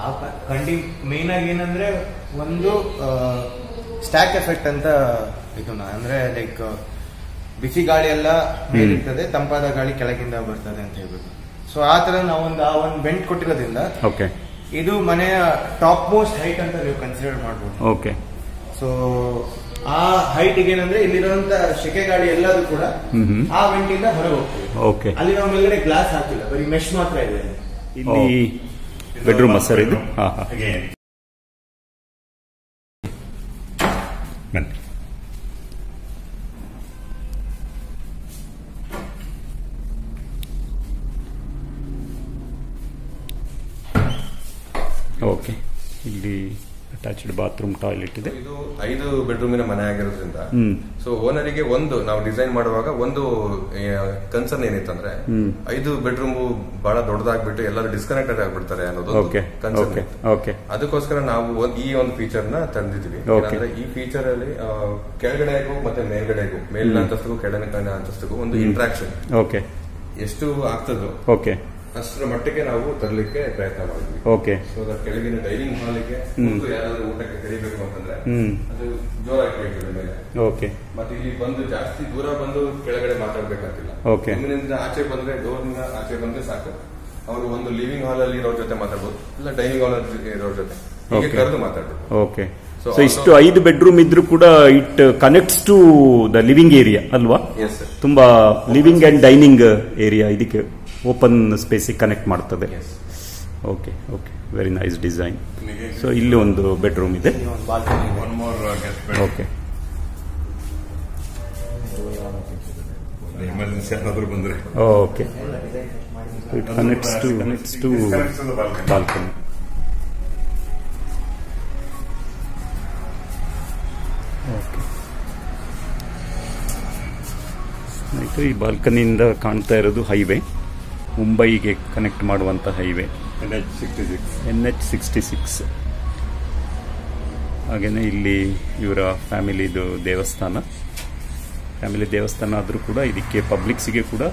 D: ಆ ಕಂಡಿ ಮೇನ್ ಆಗಿ ಏನಂದ್ರೆ ಒಂದು ಸ್ಟ್ಯಾಕ್ ಎಫೆಕ್ಟ್ ಅಂತ ಇದನ್ನ, ಅಂದ್ರೆ ಲೈಕ್ ಬಿಸಿ ಗಾಳಿ ಎಲ್ಲ ಮೇಲಿರ್ತದೆ, ತಂಪಾದ ಗಾಳಿ ಕೆಳಗಿಂದ ಬರ್ತದೆ ಅಂತ ಹೇಳ್ಬಿಟ್ಟು. ಸೊ ಆ ತರ ನಾವೊಂದು ಆ ಒಂದು ಬೆಂಟ್ ಕೊಟ್ಟಿರೋದ್ರಿಂದ
A: ಓಕೆ
D: ಇದು ಮನೆಯ ಟಾಪ್ ಮೋಸ್ಟ್ ಹೈಟ್ ಅಂತ ನೀವು ಕನ್ಸಿಡರ್ ಮಾಡಬಹುದು.
A: ಓಕೆ.
D: ಸೊ ಆ ಹೈಟ್ ಏನಂದ್ರೆ ಇಲ್ಲಿರುವಂತ ಸೆಕೆ ಗಾಳಿ ಎಲ್ಲದೂ ಕೂಡ ಆ ವೆಂಟ್ ಇಂದ ಹೊರಗೆ ಹೋಗ್ತದೆ.
A: ಓಕೆ.
D: ಅಲ್ಲಿ ನಾವು ಮೇಲ್ಗಡೆ ಗ್ಲಾಸ್ ಹಾಕಿಲ್ಲ, ಬರೀ ಮೆಶ್ ಮಾತ್ರ ಇದೆ.
A: ಇಲ್ಲಿ ಬೆಡ್ರೂಮ್ ಸರ್ ಇದು? ಬನ್ನಿ. ಓಕೆ. ಇಲ್ಲಿ ಅಟ್ಯಾಚ್ಡ್ ಬಾತ್ರೂಮ್, ಟಾಯ್ಲೆಟ್ ಇದೆ.
C: ಇದು 5 ಬೆಡ್ರೂಮಿನ ಮನೆ ಆಗಿರೋದ್ರಿಂದ ಸೊ ಓನರಿಗೆ ಒಂದು ನಾವು ಡಿಸೈನ್ ಮಾಡುವಾಗ ಒಂದು ಕನ್ಸರ್ನ್ ಏನಿತ್ತಂದ್ರೆ 5 ಬೆಡ್ರೂಮ್ ಬಹಳ ದೊಡ್ಡದಾಗ್ಬಿಟ್ಟು ಎಲ್ಲರೂ ಡಿಸ್ಕನೆಕ್ಟೆಡ್ ಆಗ್ಬಿಡ್ತಾರೆ ಅನ್ನೋದು ಕನ್ಸರ್ನ್ ಇತ್ತು. ಅದಕ್ಕೋಸ್ಕರ ನಾವು ಈ ಒಂದು ಫೀಚರ್ ನ ತಂದಿದ್ವಿ. ಅಂದ್ರೆ ಈ ಫೀಚರ್ ಅಲ್ಲಿ ಕೆಳಗಡೆಗೂ ಮತ್ತೆ ಮೇಲ್ಗಡೆಗೂ, ಮೇಲಿನ ಅಂತಸ್ತಿಗೂ ಕೆಳಗಿನ ಅಂತಸ್ತಿಗೂ ಒಂದು ಇಂಟ್ರಾಕ್ಷನ್ ಎಷ್ಟು ಆಗ್ತದೋ ಅಷ್ಟರ ಮಟ್ಟಿಗೆ ನಾವು ತರಲಿಕ್ಕೆ ಪ್ರಯತ್ನ ಮಾಡಿದ್ವಿ.
A: ಓಕೆ.
C: ಸೊ ಕೆಳಗಿನ ಡೈನಿಂಗ್ ಹಾಲಿಗೆ ಯಾರಾದ್ರೂ ಊಟಕ್ಕೆ ಕರಿಬೇಕು ಅಂತಂದ್ರೆ ಅದು ಜೋರಾಗಿ ಕೇಳ್ತದೆ ಮೇಲೆ.
A: ಓಕೆ.
C: ಮತ್ತೆ ಇಲ್ಲಿ ಬಂದು ಜಾಸ್ತಿ ದೂರ ಬಂದು ಕೆಳಗಡೆ ಮಾತಾಡ್ಬೇಕಂತಿಲ್ಲ.
A: ಓಕೆ.
C: ರೂಮಿನಿಂದ ಆಚೆ ಬಂದ್ರೆ, ಡೋರ್ನಿಂದ ಆಚೆ ಬಂದ್ರೆ ಸಾಕು, ಅವರು ಒಂದು ಲಿವಿಂಗ್ ಹಾಲ್ ಅಲ್ಲಿ ಇರೋರ್ ಜೊತೆ ಮಾತಾಡ್ಬೋದು, ಇಲ್ಲ ಡೈನಿಂಗ್ ಹಾಲ್ ಅಲ್ಲಿ ಇರೋರ್ ಜೊತೆ ಹೀಗೆ ಕರೆದು ಮಾತಾಡ್ಬೋದು.
A: ಓಕೆ. ಸೊ ಇಷ್ಟು 5 ಬೆಡ್ರೂಮ್ ಇದ್ರೂ ಕೂಡ it connects to the living area ಅಲ್ವಾ?
C: Yes sir.
A: ತುಂಬಾ ಲಿವಿಂಗ್ ಅಂಡ್ ಡೈನಿಂಗ್ ಏರಿಯಾ ಇದಕ್ಕೆ ಓಪನ್ ಸ್ಪೇಸಿಗೆ ಕನೆಕ್ಟ್ ಮಾಡ್ತದೆ. Okay. Okay. Very nice design. So ಇಲ್ಲಿ ಒಂದು ಬೆಡ್ರೂಮ್ ಇದೆ. ಓಕೆ.
B: ಎಮರ್ಜೆನ್ಸಿ ಏನಾದರೂ ಬಂದ್ರೆ
A: okay. It connects to balcony. Okay. ಈ ಬಾಲ್ಕನಿಯಿಂದ ಕಾಣ್ತಾ ಇರೋದು ಹೈವೇ, ಮುಂಬೈಗೆ ಕನೆಕ್ಟ್ ಮಾಡುವಂತ ಹೈವೇ NH66. ಹಾಗೇನೆ ಇಲ್ಲಿ ಇವರ ಫ್ಯಾಮಿಲಿ ದೇವಸ್ಥಾನ ಆದರೂ ಕೂಡ ಇದಕ್ಕೆ ಪಬ್ಲಿಕ್ಸ್ಗೆ ಕೂಡ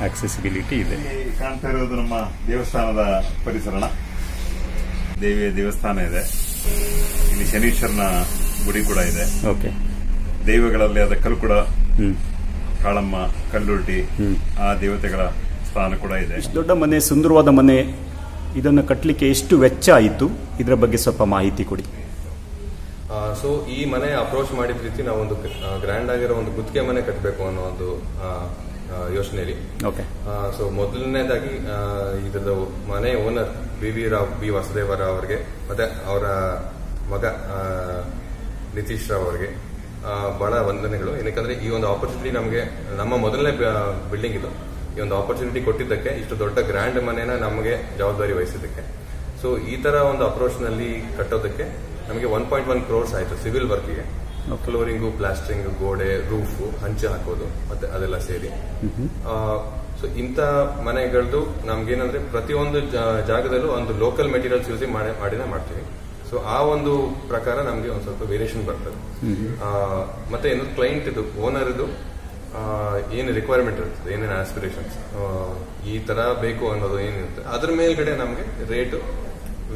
A: ಆಕ್ಸೆಸಿಬಿಲಿಟಿ ಇದೆ.
B: ಕಾಣ್ತಾ ಇರೋದು ನಮ್ಮ ದೇವಸ್ಥಾನದ ಪರಿಸರ, ದೇವಿಯ ದೇವಸ್ಥಾನ ಇದೆ. ಇಲ್ಲಿ ಶನೀಶ್ವರನ ಗುಡಿ ಕೂಡ ಇದೆ.
A: ಓಕೆ.
B: ದೈವಗಳಲ್ಲಿ ಆದ ಕಲ್ಕುಡ, ಕಾಳಮ್ಮ, ಕಲ್ಲುರ್ಟಿ ಆ ದೇವತೆಗಳ ಸ್ಥಾನ ಕೂಡ ಇದೆ.
A: ಇಷ್ಟು ದೊಡ್ಡ ಮನೆ, ಸುಂದರವಾದ ಮನೆ, ಇದನ್ನು ಕಟ್ಟಲಿಕ್ಕೆ ಎಷ್ಟು ವೆಚ್ಚ ಆಯಿತು? ಇದರ ಬಗ್ಗೆ ಸ್ವಲ್ಪ ಮಾಹಿತಿ ಕೊಡಿ.
C: ಸೊ ಈ ಮನೆ ಅಪ್ರೋಚ್ ಮಾಡಿದ ರೀತಿ ನಾವು ಒಂದು ಗ್ರ್ಯಾಂಡ್ ಆಗಿರೋ ಒಂದು ಗುತ್ತಿಗೆ ಮನೆ ಕಟ್ಟಬೇಕು ಅನ್ನೋ ಒಂದು ಯೋಚನೆಯಲ್ಲಿ.
A: ಓಕೆ.
C: ಸೊ ಮೊದಲನೇದಾಗಿ ಇದರ ಮನೆ ಓನರ್ ಬಿ ವಾಸುದೇವರಾವ್ ಅವರಿಗೆ ಮತ್ತೆ ಅವರ ಮಗ ನಿತೀಶ್ ರಾವ್ ಅವರಿಗೆ ಬಹಳ ವಂದನೆಗಳು. ಏನಕ್ಕಂದ್ರೆ ಈ ಒಂದು ಆಪರ್ಚುನಿಟಿ ನಮಗೆ, ನಮ್ಮ ಮೊದಲನೇ ಬಿಲ್ಡಿಂಗ್ ಇದು, ಈ ಒಂದು ಆಪರ್ಚುನಿಟಿ ಕೊಟ್ಟಿದ್ದಕ್ಕೆ, ಇಷ್ಟು ದೊಡ್ಡ ಗ್ರ್ಯಾಂಡ್ ಮನೆನ ನಮಗೆ ಜವಾಬ್ದಾರಿ ವಹಿಸಿದ್ದಕ್ಕೆ. ಸೊ ಈ ತರ ಒಂದು ಅಪ್ರೋಚ್ ನಲ್ಲಿ ಕಟ್ಟೋದಕ್ಕೆ ನಮಗೆ 1.1 crores ಆಯ್ತು ಸಿವಿಲ್ ವರ್ಕ್ಗೆ. ಫ್ಲೋರಿಂಗು, ಪ್ಲಾಸ್ಟರಿಂಗ್, ಗೋಡೆ, ರೂಫು, ಹಂಚು ಹಾಕೋದು ಮತ್ತೆ ಅದೆಲ್ಲ ಸೇರಿ. ಸೊ ಇಂಥ ಮನೆಗಳದ್ದು ನಮ್ಗೇನಂದ್ರೆ ಪ್ರತಿಯೊಂದು ಜಾಗದಲ್ಲೂ ಒಂದು ಲೋಕಲ್ ಮೆಟೀರಿಯಲ್ಸ್ ಯೂಸ್ ಮಾಡಿನೇ ಮಾಡ್ತೀವಿ. ಸೊ ಆ ಒಂದು ಪ್ರಕಾರ ನಮ್ಗೆ ಒಂದು ಸ್ವಲ್ಪ ವೇರಿಯೇಷನ್ ಬರ್ತದೆ. ಮತ್ತೆ ಏನು ಕ್ಲೈಂಟ್ ಇದು ಓನರ್ ಇದು ಏನು ರಿಕ್ವೈರ್ಮೆಂಟ್ ಇರ್ತದೆ, ಏನೇನು ಆಸ್ಪಿರೇಷನ್ಸ್ ಈ ತರ ಬೇಕು ಅನ್ನೋದು ಏನಿರುತ್ತೆ ಅದ್ರ ಮೇಲ್ಗಡೆ ನಮ್ಗೆ ರೇಟ್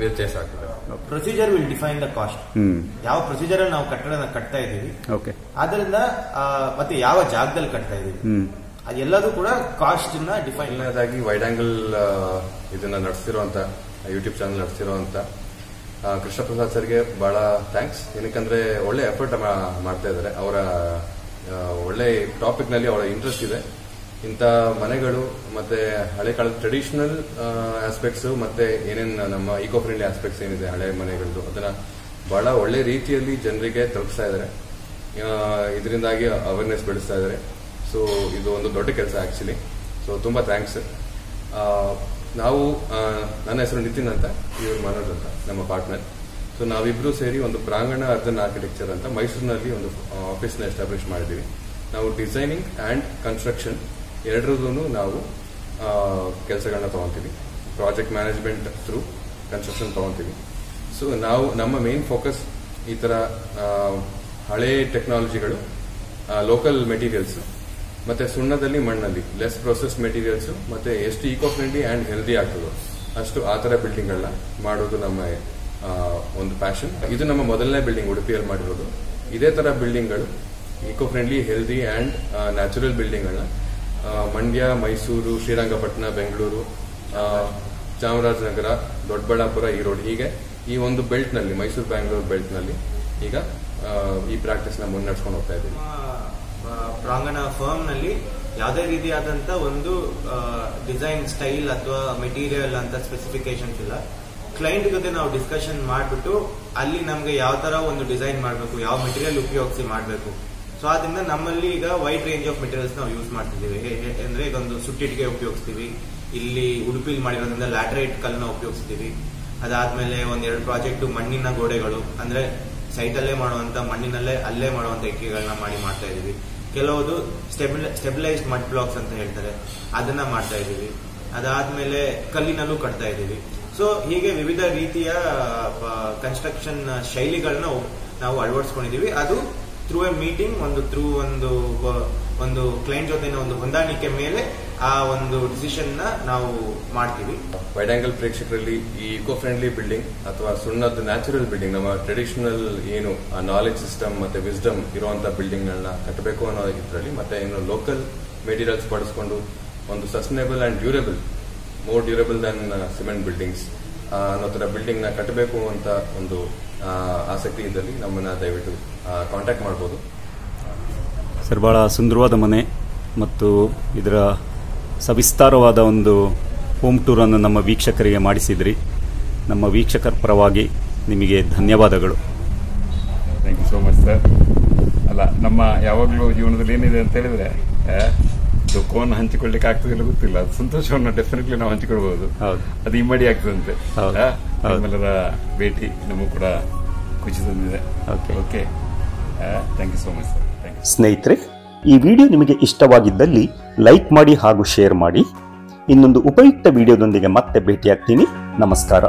C: ವ್ಯತ್ಯಾಸ ಆಗ್ತದೆ.
D: Procedure will define the cost. ಯಾವ ಪ್ರೊಸೀಜರ್ ಅಲ್ಲಿ ನಾವು ಕಟ್ಟಡನ ಕಟ್ತಾ ಇದೀವಿ, ಅದರಿಂದ ಮತ್ತೆ ಯಾವ ಜಾಗದಲ್ಲಿ ಕಟ್ತಾ ಇದೀವಿ, ಅದೆಲ್ಲದೂ ಕೂಡ ಕಾಸ್ಟ್ ನ ಡಿಫೈನ್.
C: ಆಗಿ ವೈಡ್ ಆಂಗಲ್ ಇದನ್ನ ನಡೆಸ್ತಿರುವಂತ ಯೂಟ್ಯೂಬ್ ಚಾನಲ್ ನಡೆಸ್ತಿರುವಂತ ಕೃಷ್ಣ ಪ್ರಸಾದ್ ಸರ್ಗೆ ಬಹಳ ಥ್ಯಾಂಕ್ಸ್. ಏನಕ್ಕಂದ್ರೆ ಒಳ್ಳೆ ಎಫರ್ಟ್ ಮಾಡ್ತಾ ಇದ್ದಾರೆ. ಅವರ ಒಳ್ಳೆ ಟಾಪಿಕ್ ನಲ್ಲಿ ಅವರ ಇಂಟ್ರೆಸ್ಟ್ ಇದೆ. ಇಂಥ ಮನೆಗಳು ಮತ್ತೆ ಹಳೆ ಕಾಲದ ಟ್ರೆಡಿಷನಲ್ ಆಸ್ಪೆಕ್ಟ್ಸ್ ಮತ್ತೆ ಏನೇನು ನಮ್ಮ ಈಕೋ ಫ್ರೆಂಡ್ಲಿ ಆಸ್ಪೆಕ್ಟ್ಸ್ ಏನಿದೆ ಹಳೆ ಮನೆಗಳದ್ದು ಅದನ್ನ ಬಹಳ ಒಳ್ಳೆ ರೀತಿಯಲ್ಲಿ ಜನರಿಗೆ ತಲುಪಿಸ್ತಾ ಇದ್ದಾರೆ. ಇದರಿಂದಾಗಿ ಅವೇರ್ನೆಸ್ ಬೆಳೆಸ್ತಾ ಇದ್ದಾರೆ. ಸೊ ಇದು ಒಂದು ದೊಡ್ಡ ಕೆಲಸ ಆಕ್ಚುಲಿ. ಸೊ ತುಂಬಾ ಥ್ಯಾಂಕ್ಸ್. ನಾವು ನನ್ನ ಹೆಸರು ನಿತಿನ್ ಅಂತ, ಇವರು ಮನೋಜ್ ಅಂತ ನಮ್ಮ ಪಾರ್ಟ್ನರ್. ಸೊ ನಾವಿಬ್ರು ಸೇರಿ ಒಂದು ಪ್ರಾಂಗಣ ಅರ್ಧನ್ ಆರ್ಕಿಟೆಕ್ಚರ್ ಅಂತ ಮೈಸೂರಿನಲ್ಲಿ ಒಂದು ಆಫೀಸ್ನ ಎಸ್ಟಾಬ್ಲಿಷ್ ಮಾಡಿದ್ದೀವಿ. ನಾವು ಡಿಸೈನಿಂಗ್ ಅಂಡ್ ಕನ್ಸ್ಟ್ರಕ್ಷನ್ ಎರಡರದ್ದು ನಾವು ಕೆಲಸಗಳನ್ನ ತಗೊಂತೀವಿ. ಪ್ರಾಜೆಕ್ಟ್ ಮ್ಯಾನೇಜ್ಮೆಂಟ್ ಥ್ರೂ ಕನ್ಸ್ಟ್ರಕ್ಷನ್ ತಗೊಂತೀವಿ. ಸೊ ನಾವು ನಮ್ಮ ಮೇನ್ ಫೋಕಸ್ ಈ ತರ ಹಳೆ ಟೆಕ್ನಾಲಜಿಗಳು, ಲೋಕಲ್ ಮೆಟೀರಿಯಲ್ಸ್ ಮತ್ತೆ ಸುಣ್ಣದಲ್ಲಿ ಮಣ್ಣಲ್ಲಿ ಲೆಸ್ ಪ್ರೊಸೆಸ್ ಮೆಟೀರಿಯಲ್ಸ್ ಮತ್ತೆ ಎಷ್ಟು ಈಕೋ ಫ್ರೆಂಡ್ಲಿ ಅಂಡ್ ಹೆಲ್ದಿ ಆಗ್ತದೋ ಅಷ್ಟು ಆ ತರ ಬಿಲ್ಡಿಂಗ್ ಗಳನ್ನ ಮಾಡೋದು ನಮ್ಮ ಒಂದು ಪ್ಯಾಷನ್. ಇದು ನಮ್ಮ ಮೊದಲನೇ ಬಿಲ್ಡಿಂಗ್ ಉಡುಪಿಯಲ್ಲಿ ಮಾಡಿರೋದು. ಇದೇ ತರ ಬಿಲ್ಡಿಂಗ್ ಗಳು eco friendly, healthy and natural building ಗಳನ್ನ ಮಂಡ್ಯ, ಮೈಸೂರು, ಶ್ರೀರಂಗಪಟ್ಟಣ, ಬೆಂಗಳೂರು, ಚಾಮರಾಜನಗರ, ದೊಡ್ಡಬಳ್ಳಾಪುರ, ಈರೋಡ್ ಹೀಗೆ ಈ ಒಂದು ಬೆಲ್ಟ್ ನಲ್ಲಿ, ಮೈಸೂರು ಬ್ಯಾಂಗ್ಳೂರು ಬೆಲ್ಟ್ ನಲ್ಲಿ ಈಗ ಈ ಪ್ರಾಕ್ಟೀಸ್ ನ ಮುನ್ನಡೆಸ್ಕೊಂಡು ಹೋಗ್ತಾ ಇದ್ದೀವಿ.
D: ಪ್ರಾಂಗಣ ಫರ್ಮ್ ನಲ್ಲಿ ಯಾವುದೇ ರೀತಿಯಾದಂತ ಒಂದು ಡಿಸೈನ್ ಸ್ಟೈಲ್ ಅಥವಾ ಮೆಟೀರಿಯಲ್ ಅಂತ ಸ್ಪೆಸಿಫಿಕೇಶನ್ಸ್ ಇಲ್ಲ. ಕ್ಲೈಂಟ್ ಜೊತೆ ನಾವು ಡಿಸ್ಕಷನ್ ಮಾಡಿಬಿಟ್ಟು ಅಲ್ಲಿ ನಮ್ಗೆ ಯಾವ ತರ ಒಂದು ಡಿಸೈನ್ ಮಾಡಬೇಕು, ಯಾವ ಮೆಟೀರಿಯಲ್ ಉಪಯೋಗಿಸಿ ಮಾಡಬೇಕು. ಸೊ ಅದರಿಂದ ನಮ್ಮಲ್ಲಿ ಈಗ ವೈಡ್ ರೇಂಜ್ ಆಫ್ ಮೆಟೀರಿಯಲ್ಸ್ ನಾವು ಯೂಸ್ ಮಾಡ್ತಿದ್ದೀವಿ. ಅಂದ್ರೆ ಈಗ ಒಂದು ಸುಟ್ಟಿಟ್ಟಿಗೆ ಉಪಯೋಗಿಸ್ತೀವಿ, ಇಲ್ಲಿ ಉಡುಪಿಲಿ ಮಾಡಿರೋದ್ರಿಂದ ಲ್ಯಾಟರೈಟ್ ಕಲ್ಲನ್ನ ಉಪಯೋಗಿಸ್ತೀವಿ. ಅದಾದ್ಮೇಲೆ ಒಂದೆರಡು ಪ್ರಾಜೆಕ್ಟ್ ಮಣ್ಣಿನ ಗೋಡೆಗಳು, ಅಂದ್ರೆ ಸೈಟ್ ಅಲ್ಲೇ ಮಾಡುವಂತ ಮಣ್ಣಿನಲ್ಲೇ ಅಲ್ಲೇ ಮಾಡುವಂತ ಇಟ್ಟಿಗೆಗಳನ್ನ ಮಾಡ್ತಾ ಇದೀವಿ. ಕೆಲವುದು ಸ್ಟೆಬಿಲೈಸ್ಡ್ ಮಡ್ ಬ್ಲಾಕ್ಸ್ ಅಂತ ಹೇಳ್ತಾರೆ, ಅದನ್ನ ಮಾಡ್ತಾ ಇದೀವಿ. ಅದಾದ್ಮೇಲೆ ಕಲ್ಲಿನಲ್ಲೂ ಕಟ್ತಾ ಇದೀವಿ. ಸೊ ಹೀಗೆ ವಿವಿಧ ರೀತಿಯ ಕನ್ಸ್ಟ್ರಕ್ಷನ್ ಶೈಲಿಗಳನ್ನ ನಾವು ಅಳವಡಿಸ್ಕೊಂಡಿದೀವಿ. ಅದು ಥ್ರೂ ಎ ಮೀಟಿಂಗ್, ಒಂದು ಕ್ಲೈಂಟ್ ಜೊತೆ ಒಂದು ಹೊಂದಾಣಿಕೆ ಮೇಲೆ ಆ ಒಂದು ಡಿಸಿಷನ್ ನ ನಾವು ಮಾಡ್ತೀವಿ.
C: ವೈಡ್ ಆಂಗಲ್ ಪ್ರೇಕ್ಷಕರಲ್ಲಿ ಈ ಈಕೋ ಫ್ರೆಂಡ್ಲಿ ಬಿಲ್ಡಿಂಗ್ ಅಥವಾ ಸುಣ್ಣದ ನ್ಯಾಚುರಲ್ ಬಿಲ್ಡಿಂಗ್, ನಮ್ಮ ಟ್ರೆಡಿಷನಲ್ ಏನು ನಾಲೆಜ್ ಸಿಸ್ಟಮ್ ಮತ್ತೆ ವಿಸ್ಡಮ್ ಇರುವಂತಹ ಬಿಲ್ಡಿಂಗ್ ಗಳನ್ನ ಕಟ್ಟಬೇಕು ಅನ್ನೋ ಇದರಲ್ಲಿ, ಮತ್ತೆ ಇನ್ನು ಲೋಕಲ್ ಮೆಟೀರಿಯಲ್ಸ್ ಬಳಸ್ಕೊಂಡು ಒಂದು sustainable and durable, more durable than cement buildings ಅನ್ನೋ ತರ ಬಿಲ್ಡಿಂಗ್ ನ ಕಟ್ಟಬೇಕು ಅಂತ ಒಂದು ಆಸಕ್ತಿ ಇದ್ದಲ್ಲಿ ನಮ್ಮನ್ನ ದಯವಿಟ್ಟು ಕಾಂಟ್ಯಾಕ್ಟ್ ಮಾಡಬಹುದು.
A: ಸರ್, ಬಹಳ ಸುಂದರವಾದ ಮನೆ ಮತ್ತು ಇದರ ಸವಿಸ್ತಾರವಾದ ಒಂದು ಹೋಮ್ ಟೂರನ್ನು ನಮ್ಮ ವೀಕ್ಷಕರಿಗೆ ಮಾಡಿಸಿದ್ರಿ. ನಮ್ಮ ವೀಕ್ಷಕರ ಪರವಾಗಿ ನಿಮಗೆ ಧನ್ಯವಾದಗಳು.
B: Thank you so much sir. ಅಲ್ಲ, ನಮ್ಮ ಯಾವಾಗಲೂ ಜೀವನದಲ್ಲಿ ಏನಿದೆ ಅಂತ ಹೇಳಿದ್ರೆ ದುಃಖವನ್ನು ಹಂಚಿಕೊಳ್ಳಿಕ್ಕೆ ಆಗ್ತದಿಲ್ಲ ಗೊತ್ತಿಲ್ಲ, ಅದು ಸಂತೋಷವನ್ನು ಡೆಫಿನೆಟ್ಲಿ ನಾವು ಹಂಚಿಕೊಳ್ಬಹುದು. ಅದು ಇಮ್ಮಡಿ ಆಗ್ತದಂತೆ. ನಿಮ್ಮೆಲ್ಲರ ಭೇಟಿ ನಮಗೂ ಕೂಡ ಖುಷಿ ತಂದಿದೆ. Okay, thank you so much sir.
A: ಸ್ನೇಹಿತರೆ, ಈ ವಿಡಿಯೋ ನಿಮಗೆ ಇಷ್ಟವಾಗಿದ್ದಲ್ಲಿ ಲೈಕ್ ಮಾಡಿ ಹಾಗೂ ಶೇರ್ ಮಾಡಿ. ಇನ್ನೊಂದು ಉಪಯುಕ್ತ ವಿಡಿಯೋದೊಂದಿಗೆ ಮತ್ತೆ ಭೇಟಿಯಾಗ್ತೀನಿ. ನಮಸ್ಕಾರ.